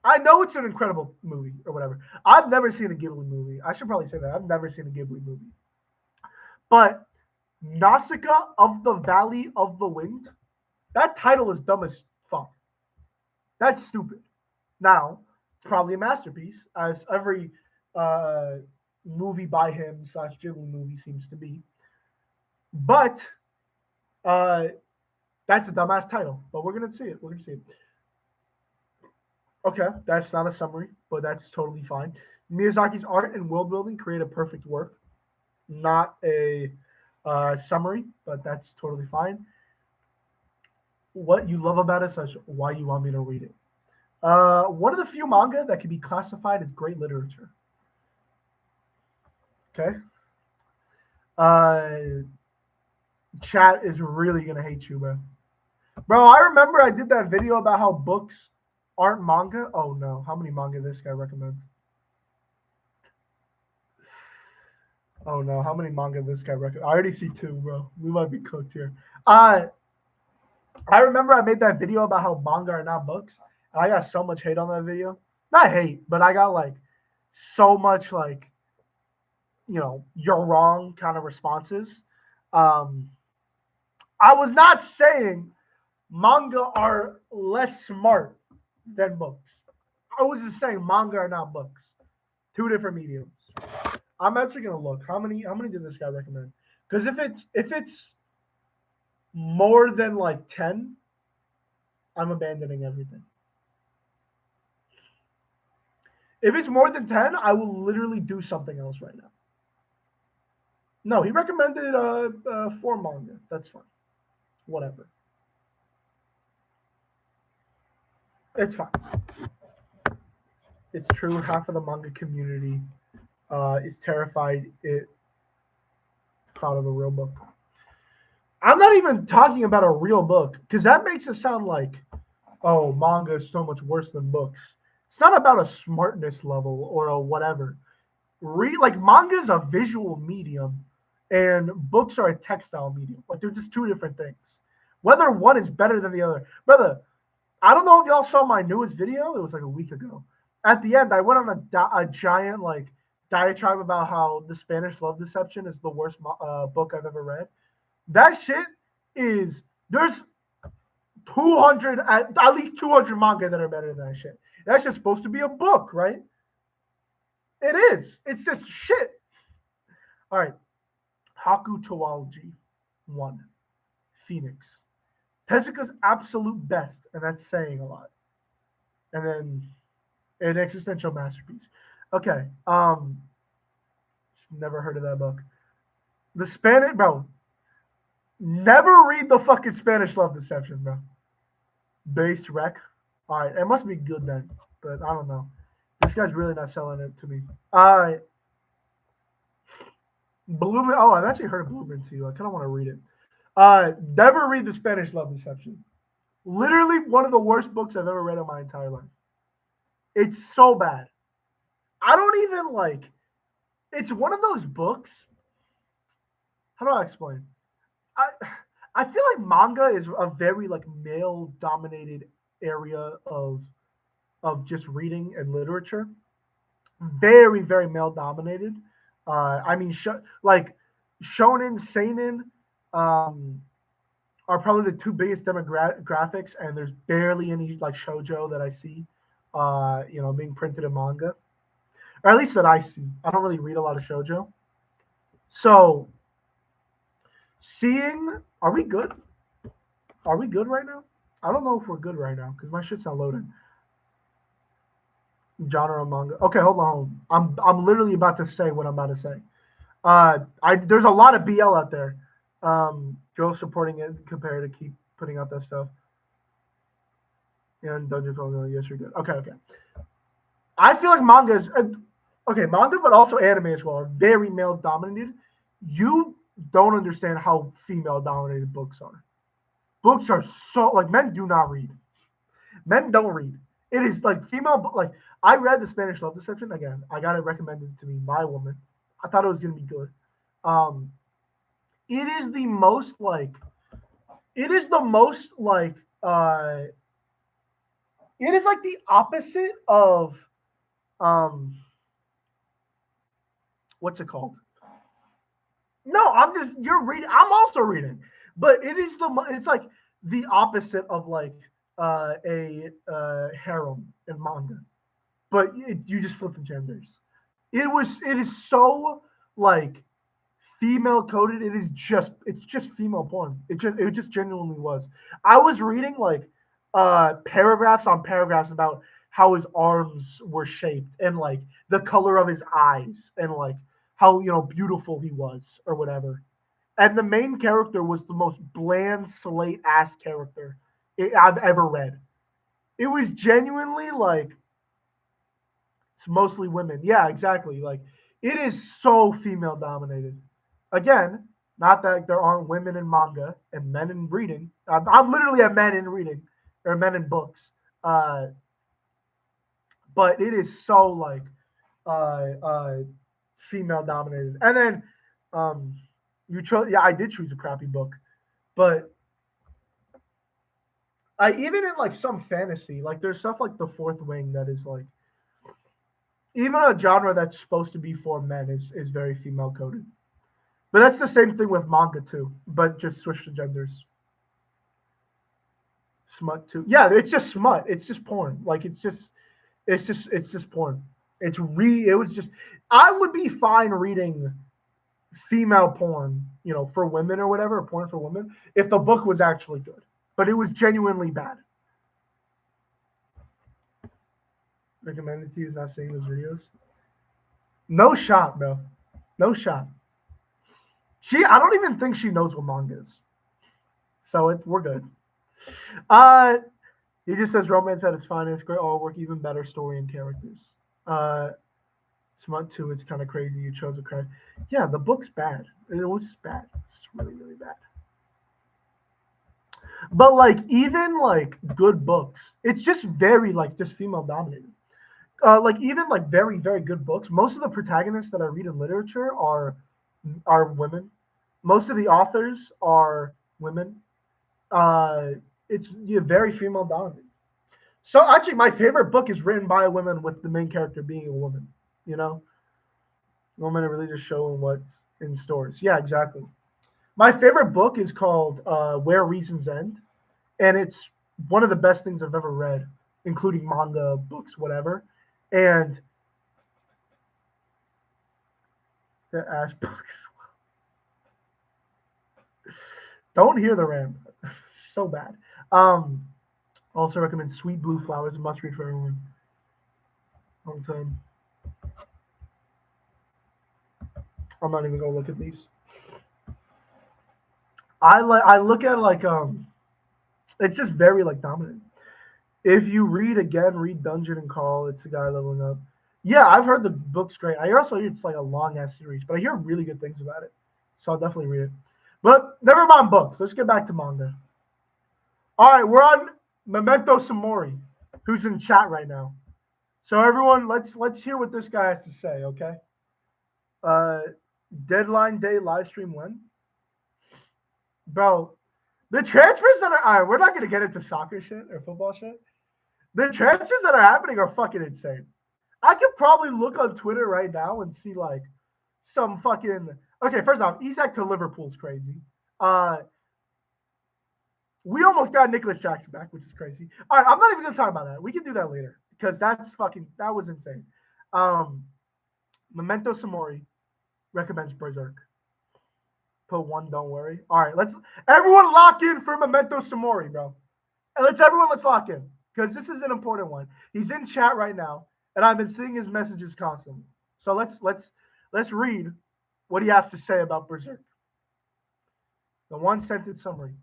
I know it's an incredible movie or whatever. I've never seen a Ghibli movie. I should probably say that. I've never seen a Ghibli movie. But Nausicaa of the Valley of the Wind, that title is dumb as fuck. That's stupid. Now, it's probably a masterpiece, as every movie by him / Ghibli movie seems to be. But that's a dumbass title. But we're gonna see it. We're gonna see it. Okay, that's not a summary, but that's totally fine. Miyazaki's art and world building create a perfect work. Not a summary, but that's totally fine. What you love about it, such why you want me to read it. One of the few manga that can be classified as great literature. Okay. Chat is really gonna hate you, bro. Bro, I remember I did that video about how books aren't manga. Oh no, how many manga this guy recommends? Oh no, how many manga this guy recommends? I already see 2, bro. We might be cooked here. I remember I made that video about how manga are not books. And I got so much hate on that video. Not hate, but I got like so much like, you're wrong kind of responses. I was not saying manga are less smart than books. I was just saying manga are not books. 2 different mediums. I'm actually gonna look. How many did this guy recommend? Because if it's more than like 10, I'm abandoning everything. If it's more than 10, I will literally do something else right now. No, he recommended 4 manga. That's fine. Whatever. It's fine. It's true. Half of the manga community is terrified it found of a real book. I'm not even talking about a real book because that makes it sound like, oh, manga is so much worse than books. It's not about a smartness level or a whatever. Like manga is a visual medium and books are a textile medium. Like they're just two different things. Whether one is better than the other. Brother, I don't know if y'all saw my newest video. It was like a week ago. At the end, I went on a giant like diatribe about how The Spanish Love Deception is the worst book I've ever read. That shit is there's 200 at least 200 manga that are better than that shit. That's just supposed to be a book, right? It is. It's just shit. All right. Haku Toology 1. Phoenix. Tezuka's absolute best, and that's saying a lot. And then an existential masterpiece. Okay. Never heard of that book. The Spanish bro. Never read the fucking Spanish Love Deception, bro. Based rec. All right, it must be good then, but I don't know. This guy's really not selling it to me. Blooming. Oh, I've actually heard of Blooming too. I kind of want to read it. Never read the Spanish Love Deception. Literally one of the worst books I've ever read in my entire life. It's so bad. I don't even like. It's one of those books. How do I explain? I feel like manga is a very like male dominated area of just reading and literature. Very very male dominated. I mean, like shonen, seinen, are probably the two biggest demographics, and there's barely any like shojo that I see, being printed in manga, or at least that I see. I don't really read a lot of shojo, so seeing, are we good? Are we good right now? I don't know if we're good right now because my shit's not loading. Genre of manga. Okay, hold on. I'm literally about to say what I'm about to say. There's a lot of BL out there. Girls supporting it compared to keep putting out that stuff. And Dungeon Crawl, yes, you're good. Okay. I feel like manga is manga, but also anime as well are very male dominated. You don't understand how female dominated books are. Books are so like men do not read. Men don't read. It is like female like I read The Spanish Love Deception again. I got it recommended to me by a woman. I thought it was gonna be good. It is the most like it is the most like it is like the opposite of what's it called? No, you're reading. I'm also reading, but it's like the opposite of like a harem in manga, but you just flip the genders. It is so like female coded. It's just female porn. It just genuinely was. I was reading like paragraphs on paragraphs about how his arms were shaped and like the color of his eyes and like how beautiful he was or whatever. And the main character was the most bland slate ass character I've ever read. It was genuinely like it's mostly women. Yeah, exactly. Like it is so female dominated. Again, not that there aren't women in manga and men in reading. I'm literally a man in reading or men in books. But it is so like female dominated. And then you chose. Yeah, I did choose a crappy book, but I even in like some fantasy, like there's stuff like The Fourth Wing that is like even a genre that's supposed to be for men is very female coded. But that's the same thing with manga too, but just switch the genders. Smut too. Yeah, it's just smut. It's just porn. Like it's just porn. It was just I would be fine reading female porn, for women or whatever, porn for women, if the book was actually good. But it was genuinely bad. Recommended to you is not seeing those videos. No shot, bro. No shot. I don't even think she knows what manga is. So we're good. He just says romance at its finest, great artwork, even better story and characters. Smut 2, it's kind of crazy. You chose a crack. Yeah, the book's bad. It was bad. It's really, really bad. But like even like good books, it's just very like just female dominated. Like even like very very good books, most of the protagonists that I read in literature are women. Most of the authors are women. Uh, it's very female dominated. So actually, my favorite book is written by a woman with the main character being a woman. You know, woman really just showing what's in stores. Yeah, exactly. My favorite book is called Where Reasons End, and it's one of the best things I've ever read, including manga, books, whatever. And the ass books. Don't hear the ram. So bad. Um, also recommend Sweet Blue Flowers, a must read for everyone. Long time. I'm not even gonna look at these. I look at like it's just very like dominant. If you read again, read Dungeon and Call. It's the guy leveling up. Yeah, I've heard the book's great. I also hear it's like a long ass series, but I hear really good things about it. So I'll definitely read it. But never mind books. Let's get back to manga. All right, we're on Memento Samori, who's in chat right now. So everyone, let's hear what this guy has to say. Okay. Uh, deadline day live stream when, bro. The transfers that are all right, we're not gonna get into soccer shit or football shit. The transfers that are happening are fucking insane. I could probably look on Twitter right now and see like some fucking okay. First off, Isak to Liverpool's crazy. Uh, we almost got Nicholas Jackson back, which is crazy. All right, I'm not even gonna talk about that. We can do that later because that was insane. Um, Memento Samori recommends Berserk. Put one, don't worry. All right, let's everyone lock in for Memento Samori, bro. And let's lock in because this is an important one. He's in chat right now, and I've been seeing his messages constantly. So let's read what he has to say about Berserk. The one sentence summary: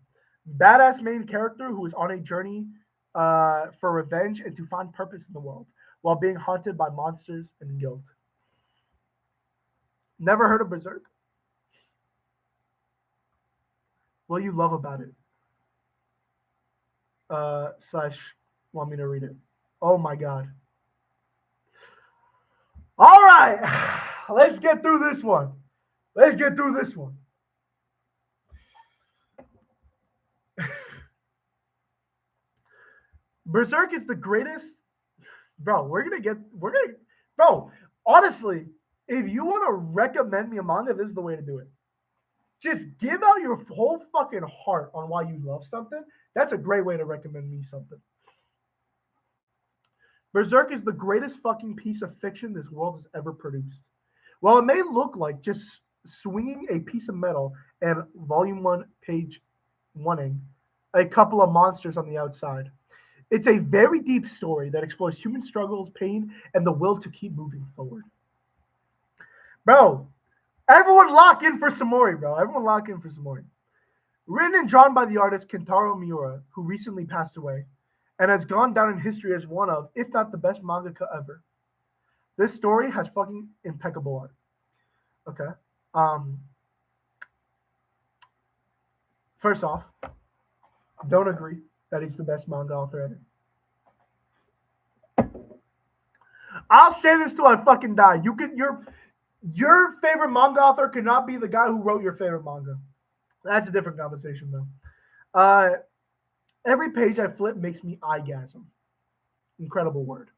badass main character who is on a journey for revenge and to find purpose in the world while being haunted by monsters and guilt. Never heard of Berserk? What do you love about it? Slash, want me to read it? Oh my god. All right, let's get through this one. Let's get through this one. Berserk is the greatest, bro. Bro. Honestly, if you want to recommend me a manga, this is the way to do it. Just give out your whole fucking heart on why you love something. That's a great way to recommend me something. Berserk is the greatest fucking piece of fiction this world has ever produced. While it may look like just swinging a piece of metal and volume 1, page 1ing a couple of monsters on the outside, it's a very deep story that explores human struggles, pain, and the will to keep moving forward. Bro, everyone lock in for Samori, bro. Everyone lock in for Samori. Written and drawn by the artist Kentaro Miura, who recently passed away, and has gone down in history as one of, if not the best mangaka ever. This story has fucking impeccable art. Okay. First off, don't agree that he's the best manga author ever. I'll say this till I fucking die. Your favorite manga author cannot be the guy who wrote your favorite manga. That's a different conversation though. Every page I flip makes me eyegasm. Incredible word.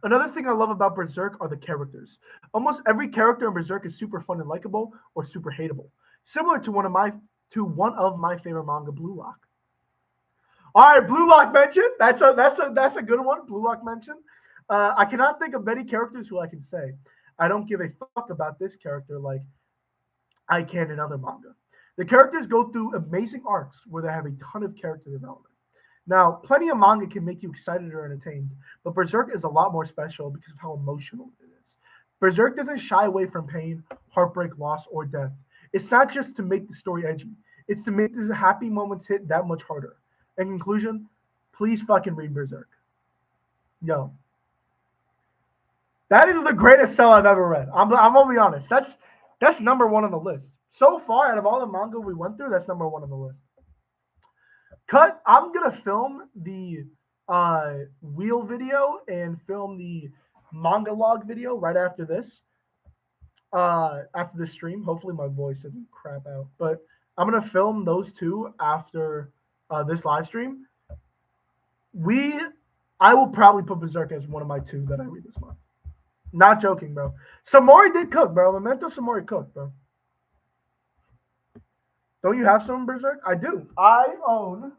Another thing I love about Berserk are the characters. Almost every character in Berserk is super fun and likable or super hateable. Similar to one of my favorite manga, Blue Lock. All right, Blue Lock mention. That's a good one. Blue Lock mention. I cannot think of many characters who I can say I don't give a fuck about this character like I can in other manga. The characters go through amazing arcs where they have a ton of character development. Now, plenty of manga can make you excited or entertained, but Berserk is a lot more special because of how emotional it is. Berserk doesn't shy away from pain, heartbreak, loss, or death. It's not just to make the story edgy. It's to make the happy moments hit that much harder. In conclusion, please fucking read Berserk. Yo. That is the greatest sell I've ever read. I'm gonna be honest. That's number one on the list. So far, out of all the manga we went through, that's number one on the list. Cut. I'm gonna film the wheel video and film the manga log video right after this. After the stream. Hopefully my voice doesn't crap out. But I'm gonna film those two after this live stream. I will probably put Berserk as one of my two that I read this month. Not joking, bro. Samori did cook, bro. Memento Samori cooked, bro. Don't you have some Berserk? I do. I own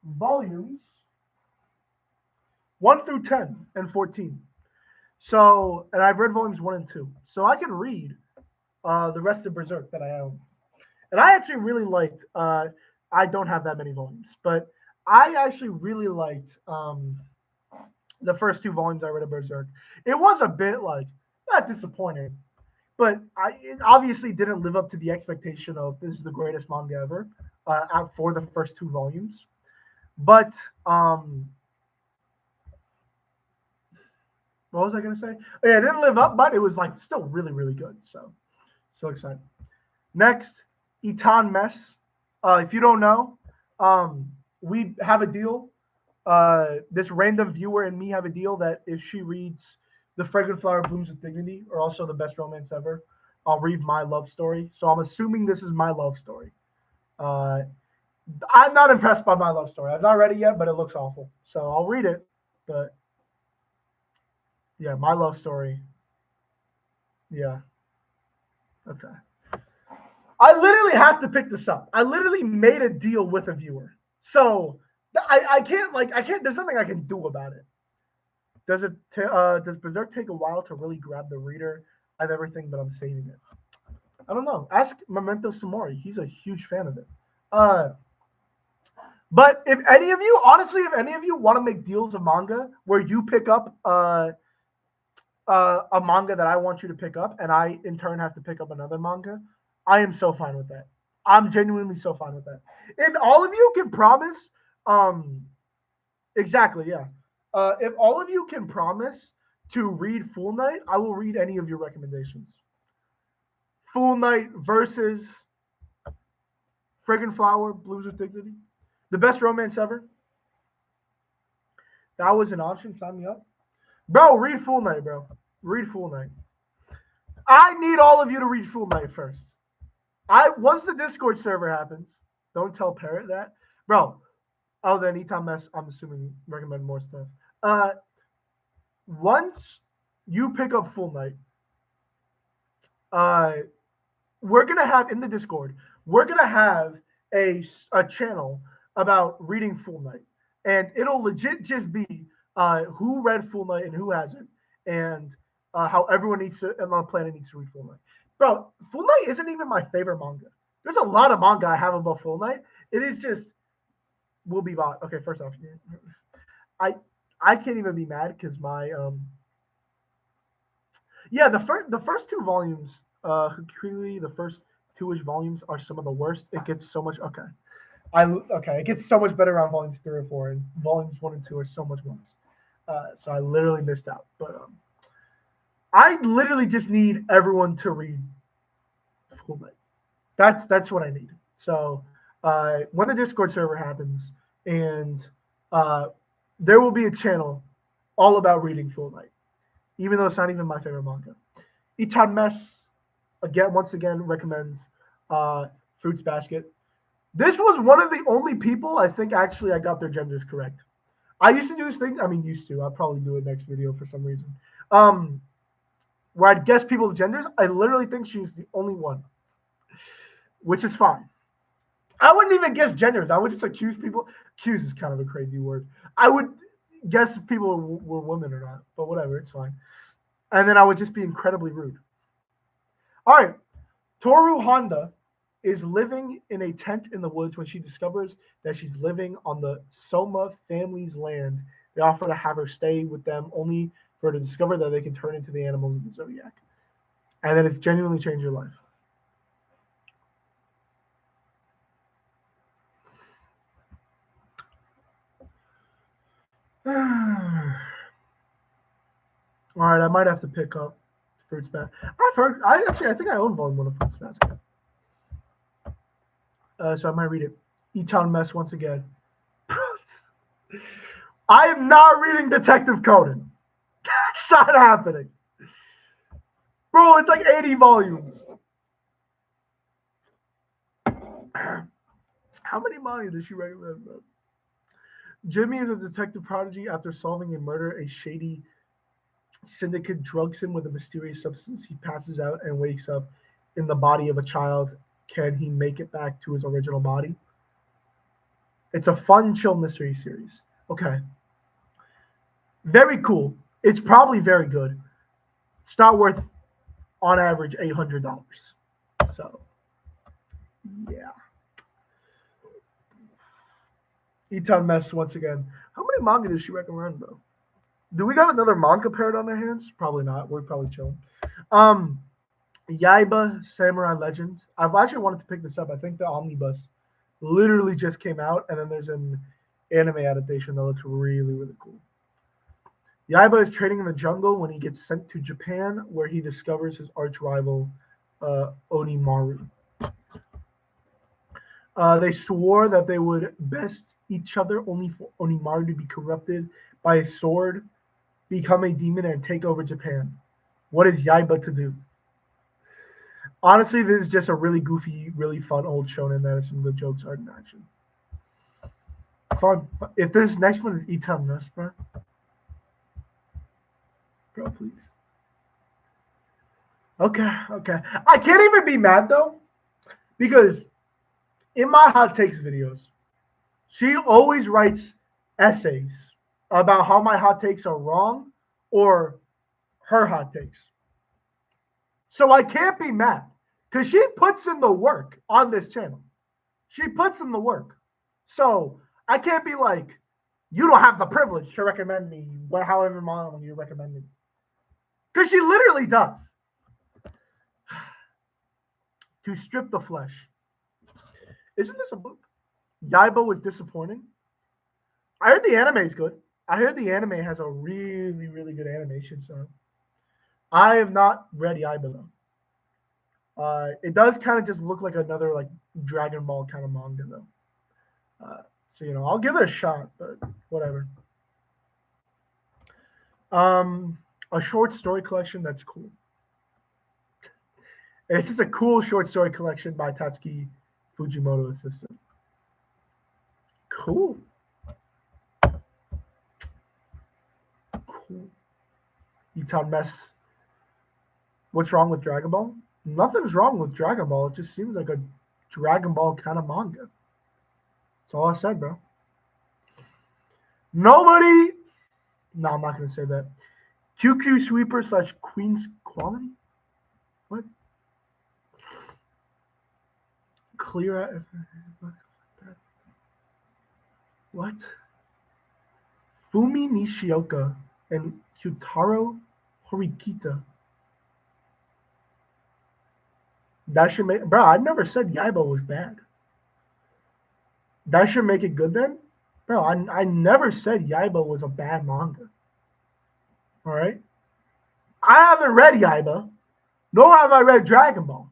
volumes 1 through 10 and 14. So, and I've read volumes 1 and 2. So I can read the rest of Berserk that I own. And I actually really liked, I don't have that many volumes, but I actually really liked the first 2 volumes I read of Berserk. It was a bit like, not disappointing, but it obviously didn't live up to the expectation of this is the greatest manga ever for the first 2 volumes. But what was I going to say? Oh, yeah, it didn't live up, but it was like still really, really good. So excited. Next, Itan Mess. If you don't know, we have a deal. This random viewer and me have a deal that if she reads The Fragrant Flower Blooms with Dignity, or also The Best Romance Ever, I'll read my love story. So I'm assuming this is my love story. I'm not impressed by my love story. I've not read it yet, but it looks awful. So I'll read it. But yeah, my love story. Yeah. Okay. I literally have to pick this up. I literally made a deal with a viewer. So I can't there's nothing I can do about it. Does Berserk take a while to really grab the reader? I have everything, but I'm saving it. I don't know. Ask Memento Samori. He's a huge fan of it. But if any of you, honestly, if any of you want to make deals of manga where you pick up a manga that I want you to pick up, and I in turn have to pick up another manga, I am so fine with that. I'm genuinely so fine with that. And all of you can promise, exactly, yeah. If all of you can promise to read Full Night, I will read any of your recommendations. Full Night versus Fragrant Flower, Blooms with Dignity. The Best Romance Ever. That was an option. Sign me up. Bro, read Full Night, bro. Read Full Night. I need all of you to read Full Night first. Once the Discord server happens, don't tell Parrot that. Bro, oh, then Eton Mess, I'm assuming, recommend more stuff. Once you pick up Full Night, we're going to have in the Discord, we're going to have a channel about reading Full Night. And it'll legit just be who read Full Night and who hasn't. And how everyone needs to, on the planet needs to read Full Night. Bro, Full Night isn't even my favorite manga. There's a lot of manga I have about Full Night. It is just will be bought. Okay, first off, I can't even be mad because my the first 2 volumes, clearly the first 2-ish volumes are some of the worst. It gets so much it gets so much better around volumes 3 or 4, and volumes 1 and 2 are so much worse. So I literally missed out. But I literally just need everyone to read Full Night. That's what I need. So when the Discord server happens, and there will be a channel all about reading Full Night, even though it's not even my favorite manga. Itan Mess, once again, recommends Fruits Basket. This was one of the only people I think actually I got their genders correct. I used to do this thing. I mean, used to. I'll probably do it next video for some reason. Where I'd guess people's genders. I literally think she's the only one, which is fine. I wouldn't even guess genders. I would just accuse people. Accuse is kind of a crazy word. I would guess if people were women or not, but whatever, it's fine. And then I would just be incredibly rude. All right. Toru Honda is living in a tent in the woods when she discovers that she's living on the Soma family's land. They offer to have her stay with them only for her to discover that they can turn into the animals of the Zodiac. And that it's genuinely changed your life. All right, I might have to pick up Fruits Basket. I think I own volume 1 of Fruits Basket. So I might read it. Eton mess once again. I am not reading Detective Conan. That's not happening. Bro, it's like 80 volumes. How many manga does she recommend, bro? Jimmy is a detective prodigy. After solving a murder, a shady syndicate drugs him with a mysterious substance. He passes out and wakes up in the body of a child. Can he make it back to his original body? It's a fun, chill mystery series. Okay. Very cool. It's probably very good. It's not worth, on average, $800. So, yeah. Eton mess once again. How many manga does she recommend, though? Do we got another manga parrot on our hands? Probably not. We're probably chilling. Yaiba Samurai Legend. I've actually wanted to pick this up. I think the omnibus literally just came out, and then there's an anime adaptation that looks really, really cool. Yaiba is training in the jungle when he gets sent to Japan, where he discovers his arch rival, Onimaru. They swore that they would best each other, only for Onimaru to be corrupted by a sword, become a demon, and take over Japan. What is Yaiba to do? Honestly, this is just a really goofy, really fun old shonen that some of the jokes are in action. Fun. If this next one is Eton Nurse, bro, please. Okay. I can't even be mad though, because in my hot takes videos, she always writes essays about how my hot takes are wrong or her hot takes. So I can't be mad because she puts in the work on this channel. She puts in the work. So I can't be like, you don't have the privilege to recommend me however long you recommend me. Because she literally does. To strip the flesh. Isn't this a book? Yaiba was disappointing. I heard the anime is good. I heard the anime has a really, really good animation. So I have not read Yaiba though. It does kind of just look like another like Dragon Ball kind of manga though. So I'll give it a shot, but whatever. A short story collection that's cool. It's just a cool short story collection by Tatsuki Fujimoto assistant. Cool. Eton mess. What's wrong with Dragon Ball? Nothing's wrong with Dragon Ball. It just seems like a Dragon Ball kind of manga. That's all I said, bro. Nobody. No, I'm not going to say that. QQ Sweeper / Queen's Quality? What? Clear. What? Fumi Nishioka and Kyutaro Horikita. That should make. Bro, I never said Yaiba was bad. That should make it good then? Bro, I never said Yaiba was a bad manga. All right? I haven't read Yaiba, nor have I read Dragon Ball.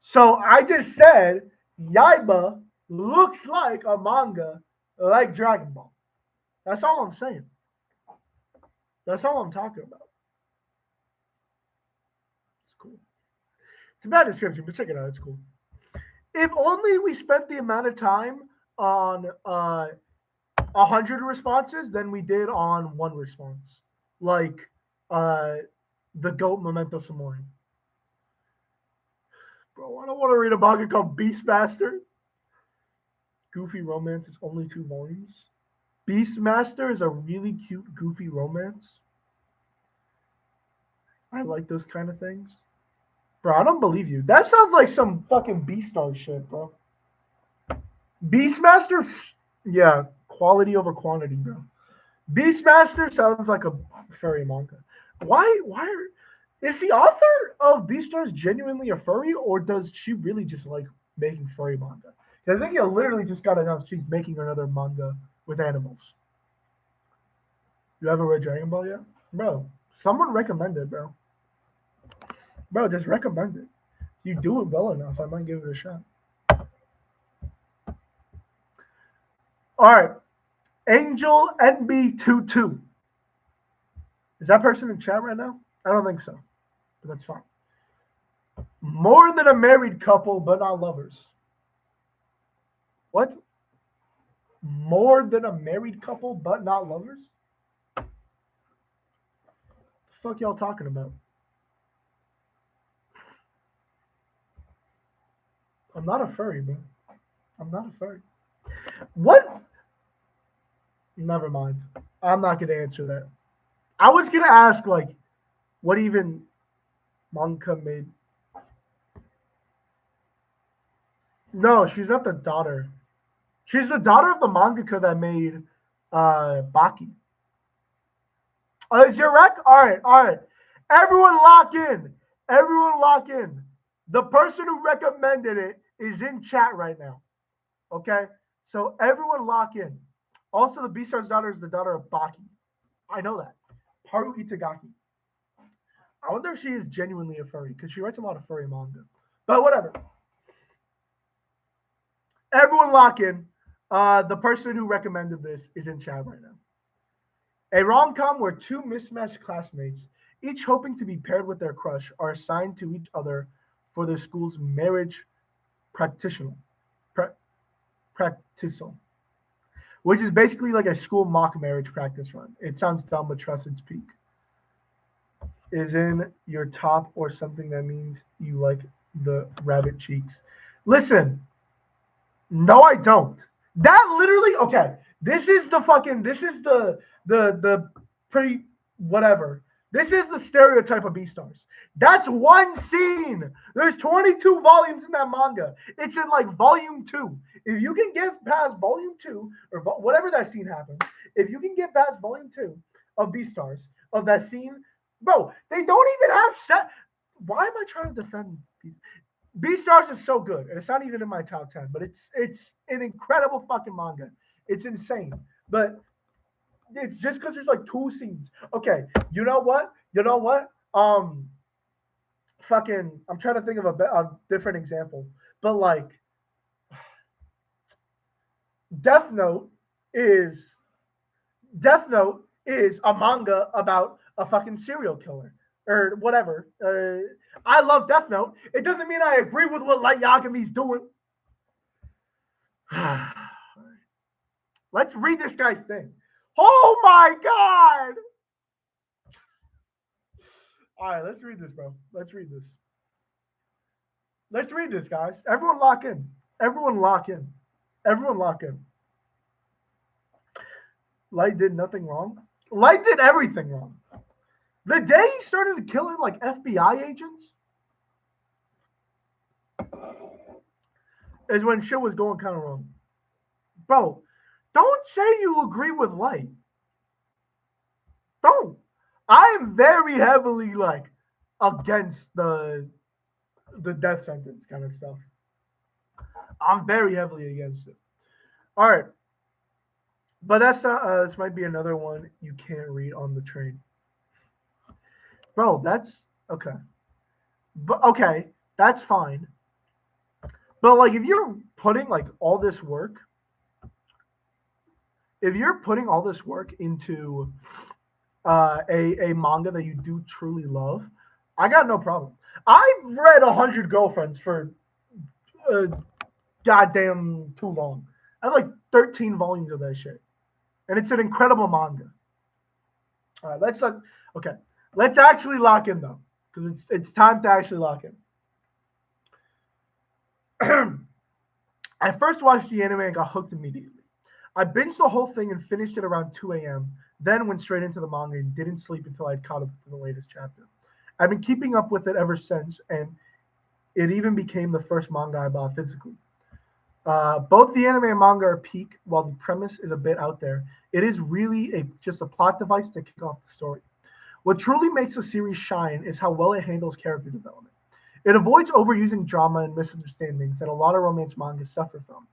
So I just said Yaiba looks like a manga like Dragon Ball. That's all I'm saying. That's all I'm talking about. It's cool. It's a bad description, but check it out. It's cool. If only we spent the amount of time on 100 responses than we did on one response. Like the GOAT Memento Mori. Bro, I don't want to read a manga called Beastmaster. Goofy romance is only 2 volumes. Beastmaster is a really cute, goofy romance. I like those kind of things. Bro, I don't believe you. That sounds like some fucking Beastar shit, bro. Beastmaster, yeah, quality over quantity, bro. Beastmaster sounds like a furry manga. Is the author of Beastars genuinely a furry, or does she really just like making furry manga? I think you literally just got enough. She's making another manga with animals. You ever read Dragon Ball yet? Bro, someone recommend it, bro. Bro, just recommend it. You do it well enough, I might give it a shot. All right. Angel NB22. Is that person in chat right now? I don't think so, but that's fine. More than a married couple, but not lovers. What? More than a married couple, but not lovers? The fuck y'all talking about? I'm not a furry, bro. I'm not a furry. What? Never mind. I'm not gonna answer that. I was gonna ask like, what even manga made? No, she's not the daughter. She's the daughter of the mangaka that made Baki. Is your rec? All right. Everyone lock in. Everyone lock in. The person who recommended it is in chat right now. Okay? So everyone lock in. Also, the Beastar's daughter is the daughter of Baki. I know that. Haru Itagaki. I wonder if she is genuinely a furry because she writes a lot of furry manga. But whatever. Everyone lock in. The person who recommended this is in chat right now. A rom-com where two mismatched classmates, each hoping to be paired with their crush, are assigned to each other for their school's marriage practitioner, which is basically like a school mock marriage practice run. It sounds dumb, but trust its peak. Is in your top or something that means you like the rabbit cheeks. Listen, no, I don't. That literally, okay. This is the pretty whatever. This is the stereotype of Beastars. That's one scene. There's 22 volumes in that manga. It's in like volume 2. If you can get past volume 2 or whatever that scene happens, if you can get past volume 2 of Beastars of that scene, bro, they don't even have set. Why am I trying to defend Beastars is so good, and it's not even in my top 10, but it's an incredible fucking manga. It's insane, but it's just because there's like 2 scenes. Okay, you know what? Fucking, I'm trying to think of a different example, but like, Death Note is Death Note is a manga about a fucking serial killer or whatever. I love Death Note. It doesn't mean I agree with what Light Yagami's doing. Let's read this guy's thing. Oh my god! All right, let's read this, bro. Let's read this. Let's read this, guys. Everyone lock in. Everyone lock in. Everyone lock in. Light did nothing wrong. Light did everything wrong. The day he started killing like FBI agents is when shit was going kind of wrong. Bro, don't say you agree with Light. Don't. I am very heavily like against the death sentence kind of stuff. I'm very heavily against it. All right. But that's not, this might be another one you can't read on the train. Bro, that's okay. But okay, that's fine. But like if you're putting like all this work, into a manga that you do truly love, I got no problem. I've read 100 Girlfriends for goddamn too long. I have like 13 volumes of that shit. And it's an incredible manga. All right, let's actually lock in though, because it's time to actually lock in. I first watched the anime and got hooked immediately. I binged the whole thing and finished it around 2 a.m., then went straight into the manga and didn't sleep until I'd caught up to the latest chapter. I've been keeping up with it ever since, and it even became the first manga I bought physically. Both the anime and manga are peak, while the premise is a bit out there. It is really just a plot device to kick off the story. What truly makes the series shine is how well it handles character development. It avoids overusing drama and misunderstandings that a lot of romance mangas suffer from.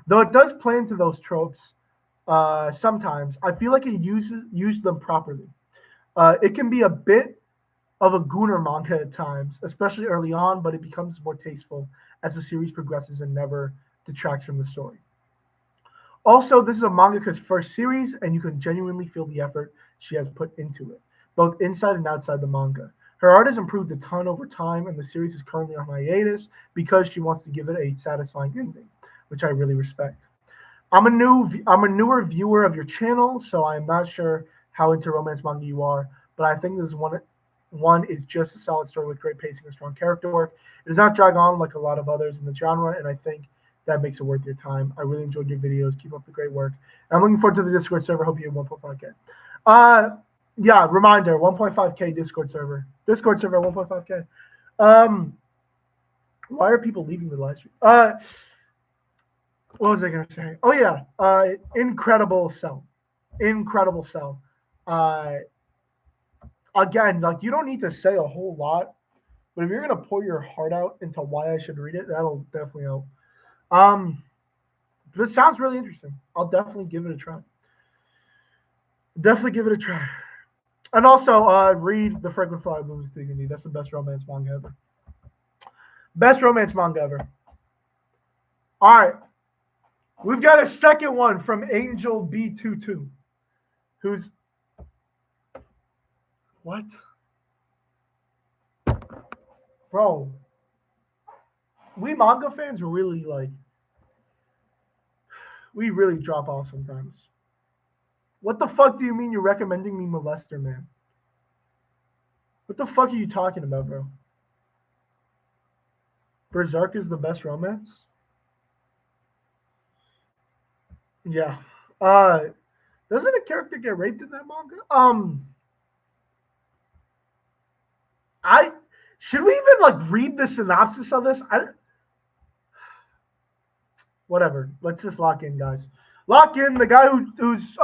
Though it does play into those tropes sometimes, I feel like it used them properly. It can be a bit of a gooner manga at times, especially early on, but it becomes more tasteful as the series progresses and never detracts from the story. Also, this is a mangaka's first series, and you can genuinely feel the effort she has put into it, both inside and outside the manga. Her art has improved a ton over time, and the series is currently on hiatus because she wants to give it a satisfying ending, which I really respect. I'm a newer viewer of your channel, so I'm not sure how into romance manga you are, but I think this one is just a solid story with great pacing and strong character work. It does not drag on like a lot of others in the genre, and I think that makes it worth your time. I really enjoyed your videos. Keep up the great work. And I'm looking forward to the Discord server. Hope you have 1.5k. Yeah, reminder, 1.5k Discord server. Discord server 1.5k. Why are people leaving the live stream? What was I gonna say? Oh yeah, incredible cell, incredible cell. Uh, Again, like you don't need to say a whole lot, but if you're gonna pour your heart out into why I should read it, that'll definitely help. Um, this sounds really interesting. I'll definitely give it a try. Definitely give it a try. And also, read The Fragrant Flower Blooms Dignity. That's the best romance manga ever. Best romance manga ever. All right. We've got a second one from Angel B22, who's what? Bro, we manga fans really we really drop off sometimes. What the fuck do you mean you're recommending me Molester, man? What the fuck are you talking about, bro? Berserk is the best romance? Yeah. Doesn't a character get raped in that manga? I should we even like read the synopsis of this? Whatever. Let's just lock in, guys. Lock in. The guy who's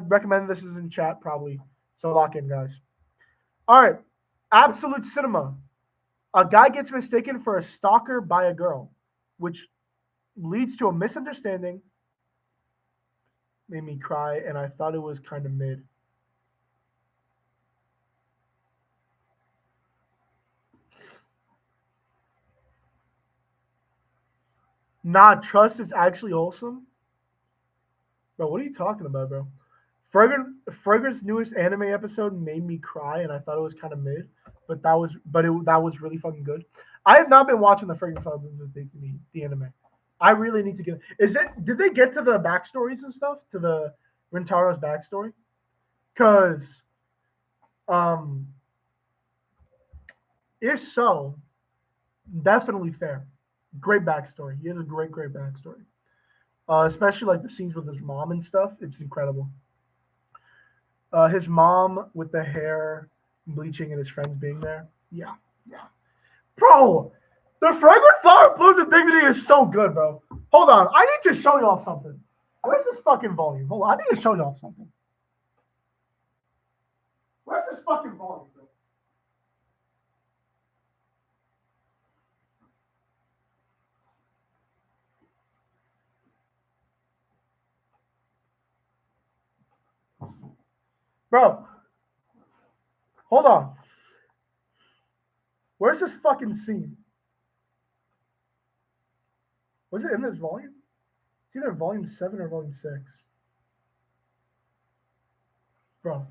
recommended this is in chat probably. So lock in, guys. All right. Absolute Cinema. A guy gets mistaken for a stalker by a girl, which leads to a misunderstanding. Made me cry, and I thought it was kind of mid. Nah, Trust is actually wholesome. Bro, what are you talking about, bro? Fragrant's newest anime episode made me cry, and I thought it was kind of mid, but that was really fucking good. I have not been watching the Fragrant Flower the anime. I really need to get. Is it? Did they get to the backstories and stuff to the Rentaro's backstory? Because, um, if so, definitely fair. Great backstory. He has a great backstory. Especially like the scenes with his mom and stuff. It's incredible. His mom with the hair bleaching and his friends being there. Yeah, yeah. Bro, the Fragrant Flower Blues and Dignity is so good, bro. Hold on. I need to show y'all something. Where's this fucking volume? Hold on. I need to show y'all something. Where's this fucking volume, bro? Bro, hold on. Where's this fucking scene? Was it in this volume? It's either volume 7 or volume 6. Bro.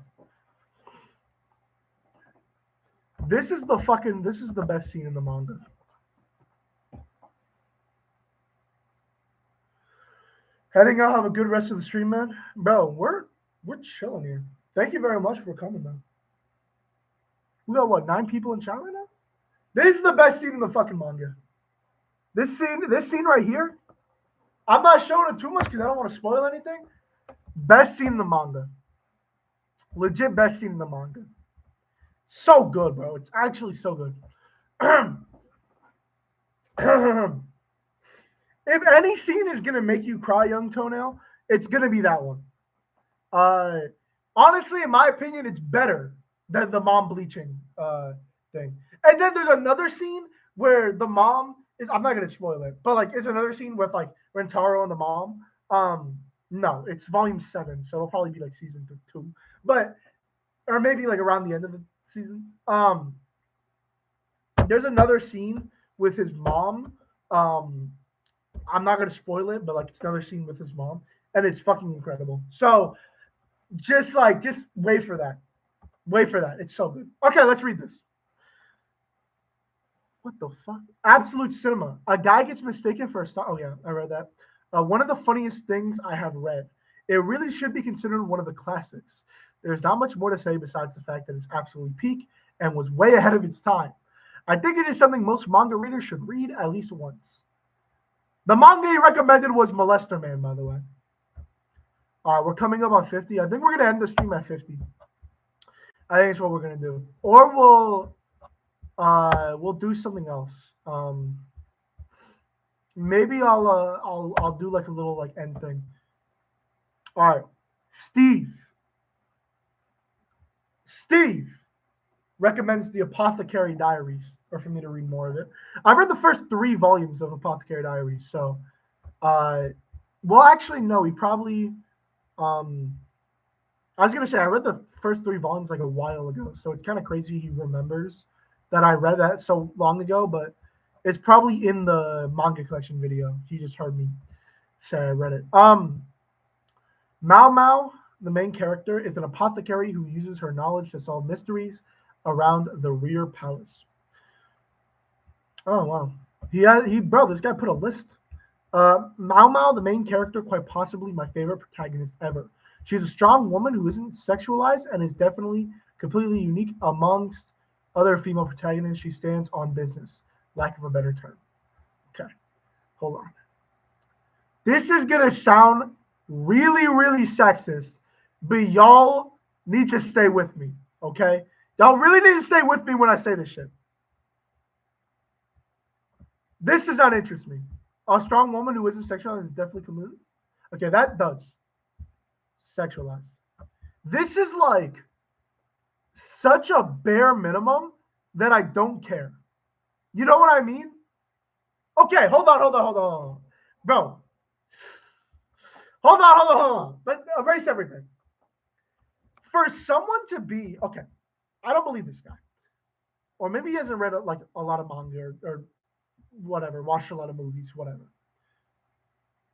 This is the best scene in the manga. Heading out, have a good rest of the stream, man. Bro, we're chilling here. Thank you very much for coming, man. We got what, 9 people in chat right now? This is the best scene in the fucking manga. This scene right here. I'm not showing it too much because I don't want to spoil anything. Best scene in the manga. Legit best scene in the manga. So good, bro. It's actually so good. If any scene is gonna make you cry, Young Toenail, it's gonna be that one. Honestly, in my opinion, it's better than the mom bleaching thing. And then there's another scene where the mom is. I'm not gonna spoil it, but like it's another scene with like Rentaro and the mom. No, it's volume 7, so it'll probably be like season 2, but or maybe like around the end of the season. There's another scene with his mom. I'm not gonna spoil it, but like it's another scene with his mom, and it's fucking incredible. So just wait for that. Wait for that. It's so good. Okay, let's read this. What the fuck? Absolute Cinema. A guy gets mistaken for a star. Oh yeah, I read that. One of the funniest things I have read. It really should be considered one of the classics. There's not much more to say besides the fact that it's absolutely peak and was way ahead of its time. I think it is something most manga readers should read at least once. The manga he recommended was Molester Man, by the way. We're coming up on 50. I think we're gonna end the stream at 50. I think it's what we're gonna do, or we'll do something else. Maybe I'll do like a little like end thing. All right, Steve recommends the Apothecary Diaries, or for me to read more of it. I've read the first 3 volumes of Apothecary Diaries, so well, actually no, he probably I was gonna say I read the first 3 volumes like a while ago, so it's kind of crazy he remembers that I read that so long ago, but it's probably in the manga collection video. He just heard me say I read it. Mao Mao, the main character, is an apothecary who uses her knowledge to solve mysteries around the rear palace. Oh wow, bro, this guy put a list. Mao Mao, the main character, quite possibly my favorite protagonist ever. She's a strong woman who isn't sexualized and is definitely completely unique amongst other female protagonists. She stands on business, lack of a better term. Okay, hold on. This is gonna sound really, really sexist, but y'all need to stay with me, okay? Y'all really need to stay with me when I say this shit. This does not interest me. A strong woman who isn't sexualized is definitely completely. Okay, that does. Sexualized. This is like such a bare minimum that I don't care. You know what I mean? Okay, hold on. Bro. Hold on. Let's erase everything. For someone to be, okay, I don't believe this guy. Or maybe he hasn't read like a lot of manga or whatever, watched a lot of movies, whatever.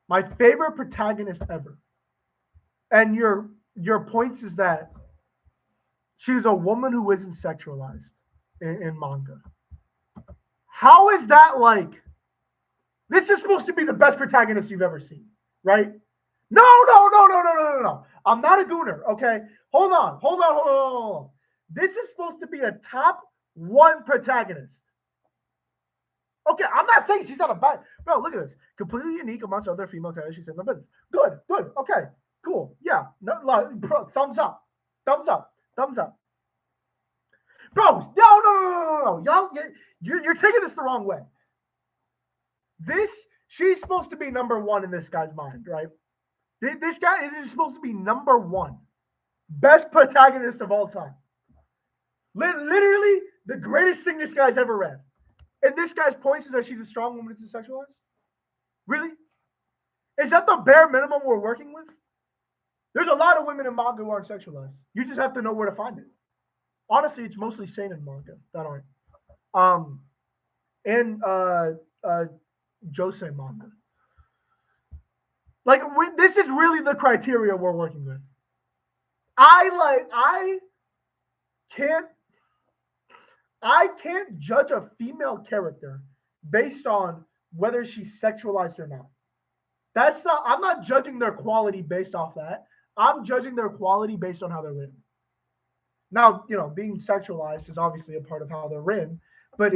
My favorite protagonist ever. And your points is that she's a woman who isn't sexualized in manga. How is that like? This is supposed to be the best protagonist you've ever seen, right? No. I'm not a gooner, okay? Hold on. This is supposed to be a top 1 protagonist. Okay, I'm not saying she's not a bad. Bro, look at this. Completely unique amongst other female characters. She said no business. Good. Okay, cool. Yeah. No, bro, thumbs up. Bro, no. Y'all, you're taking this the wrong way. She's supposed to be number 1 in this guy's mind, right? This guy is supposed to be number 1. Best protagonist of all time. Literally the greatest thing this guy's ever read. And this guy's points is that she's a strong woman who's sexualized? Really? Is that the bare minimum we're working with? There's a lot of women in manga who aren't sexualized. You just have to know where to find it. Honestly, it's mostly seinen manga that aren't. And josei manga. Like this is really the criteria we're working with. I can't judge a female character based on whether she's sexualized or not. I'm not judging their quality based off that. I'm judging their quality based on how they're written. Now, being sexualized is obviously a part of how they're written, but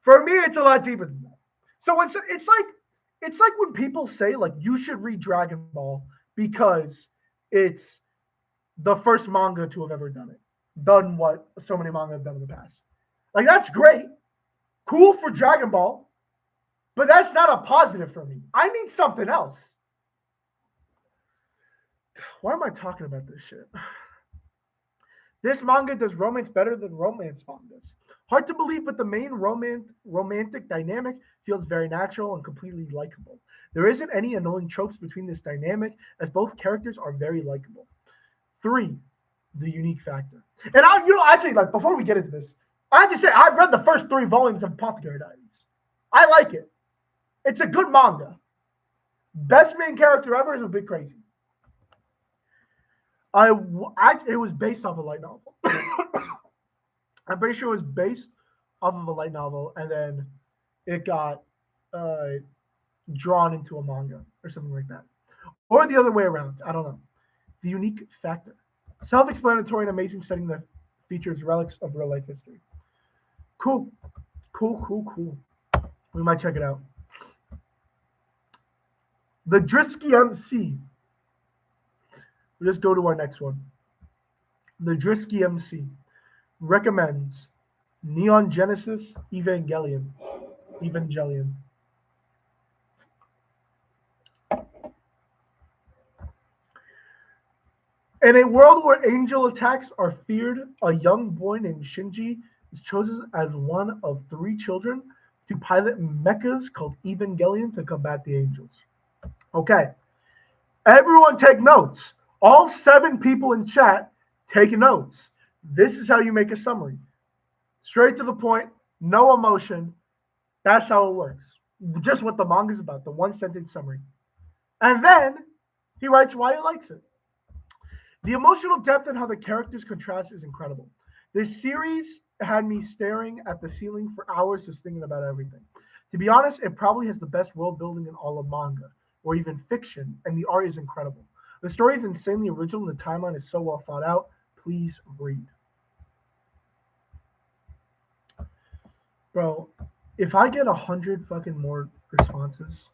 for me, it's a lot deeper than that. So it's like when people say like you should read Dragon Ball because it's the first manga to have ever done what so many manga have done in the past. Like that's great, cool for Dragon Ball, but that's not a positive for me. I need something else. Why am I talking about this shit? This manga does romance better than romance mangas. Hard to believe, but the main romantic dynamic feels very natural and completely likable. There isn't any annoying tropes between this dynamic, as both characters are very likable. 3, the unique factor. And actually, like before we get into this, I have to say I've read the first 3 volumes of Apothecary Diaries. I like it. It's a good manga. Best main character ever is a bit crazy. It was based off a light novel. I'm pretty sure it was based off of a light novel, and then it got uh, drawn into a manga or something like that, or the other way around. I don't know. The unique factor, self-explanatory and amazing setting that features relics of real life history. Cool, cool. We might check it out. The Drisky MC. We'll just go to our next one. The Drisky MC recommends Neon Genesis Evangelion. In a world where angel attacks are feared, a young boy named Shinji is chosen as one of 3 children to pilot mechas called Evangelion to combat the angels. Okay, everyone take notes. All 7 people in chat take notes. This is how you make a summary. Straight to the point, no emotion. That's how it works. Just what the manga is about, the 1 sentence summary. And then he writes why he likes it. The emotional depth and how the characters contrast is incredible. This series had me staring at the ceiling for hours just thinking about everything. To be honest, it probably has the best world building in all of manga, or even fiction, and the art is incredible. The story is insanely original and the timeline is so well thought out. Please read. Bro, if I get 100 fucking more responses,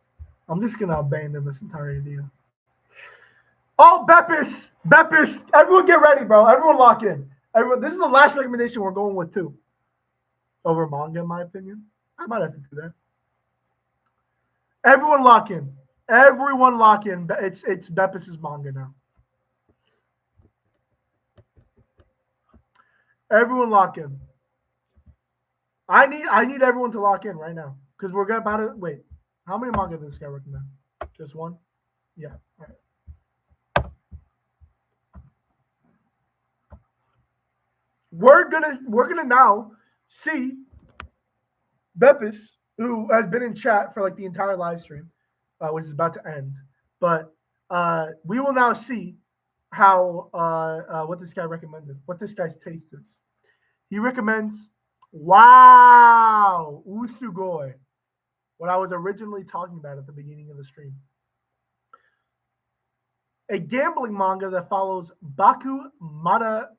I'm just gonna abandon this entire video. Oh, Beppis, everyone get ready, bro. Everyone lock in. Everyone, this is the last recommendation we're going with too. Over manga, in my opinion. I might have to do that. Everyone lock in. Everyone lock in. It's Beppis' manga now. Everyone lock in. I need everyone to lock in right now because we're about to wait. How many manga does this guy recommend? Just one? Yeah. All right. We're gonna now see Beppis, who has been in chat for like the entire live stream, which is about to end. But we will now see how what this guy recommended, what this guy's taste is. He recommends, wow, Usugoi, what I was originally talking about at the beginning of the stream. A gambling manga that follows Baku Madarame,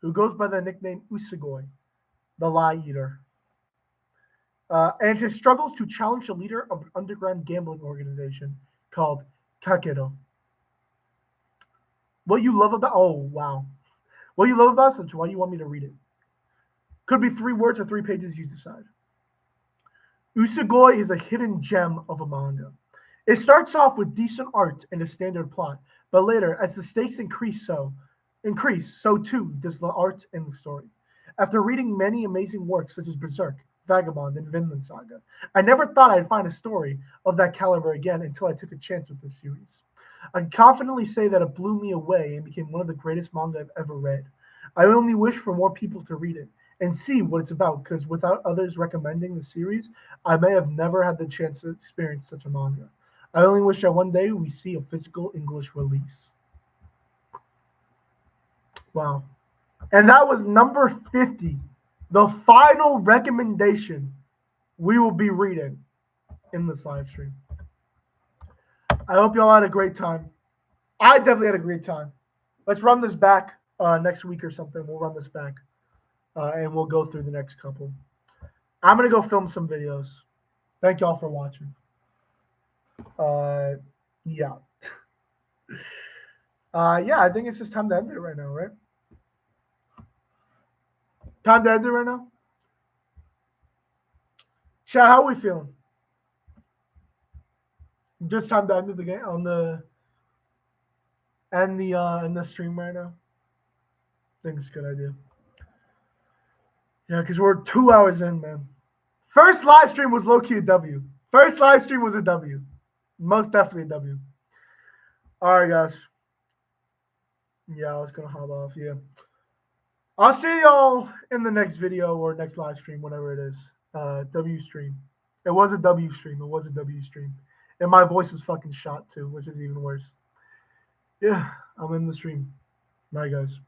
who goes by the nickname Usugoi, the Lie Eater. And his struggles to challenge the leader of an underground gambling organization called Kakedo. What you love about what you love about such? Why do you want me to read it? Could be 3 words or 3 pages, you decide. Usugoi is a hidden gem of a manga. It starts off with decent art and a standard plot, but later, as the stakes increase, so too does the art and the story. After reading many amazing works such as Berserk, Vagabond, and Vinland Saga, I never thought I'd find a story of that caliber again until I took a chance with this series. I can confidently say that it blew me away and became one of the greatest manga I've ever read. I only wish for more people to read it and see what it's about, because without others recommending the series, I may have never had the chance to experience such a manga. I only wish that one day we see a physical English release. Wow. And that was number 50, the final recommendation we will be reading in this live stream. I hope y'all had a great time. I definitely had a great time. Let's run this back next week or something. We'll run this back and we'll go through the next couple. I'm going to go film some videos. Thank y'all for watching. Yeah. Yeah, I think it's just time to end it right now, right? Time to end it right now? Chat, how are we feeling? Just time to end the game on the in the stream right now. I think it's a good idea. Yeah, because we're 2 hours in, man. First live stream was low-key a W. First live stream was a W. Most definitely a W. All right, guys. Yeah, I was going to hop off. Yeah. I'll see y'all in the next video or next live stream, whatever it is. W stream. It was a W stream. It was a W stream. And my voice is fucking shot too, which is even worse. Yeah, I'm in the stream. Bye, guys.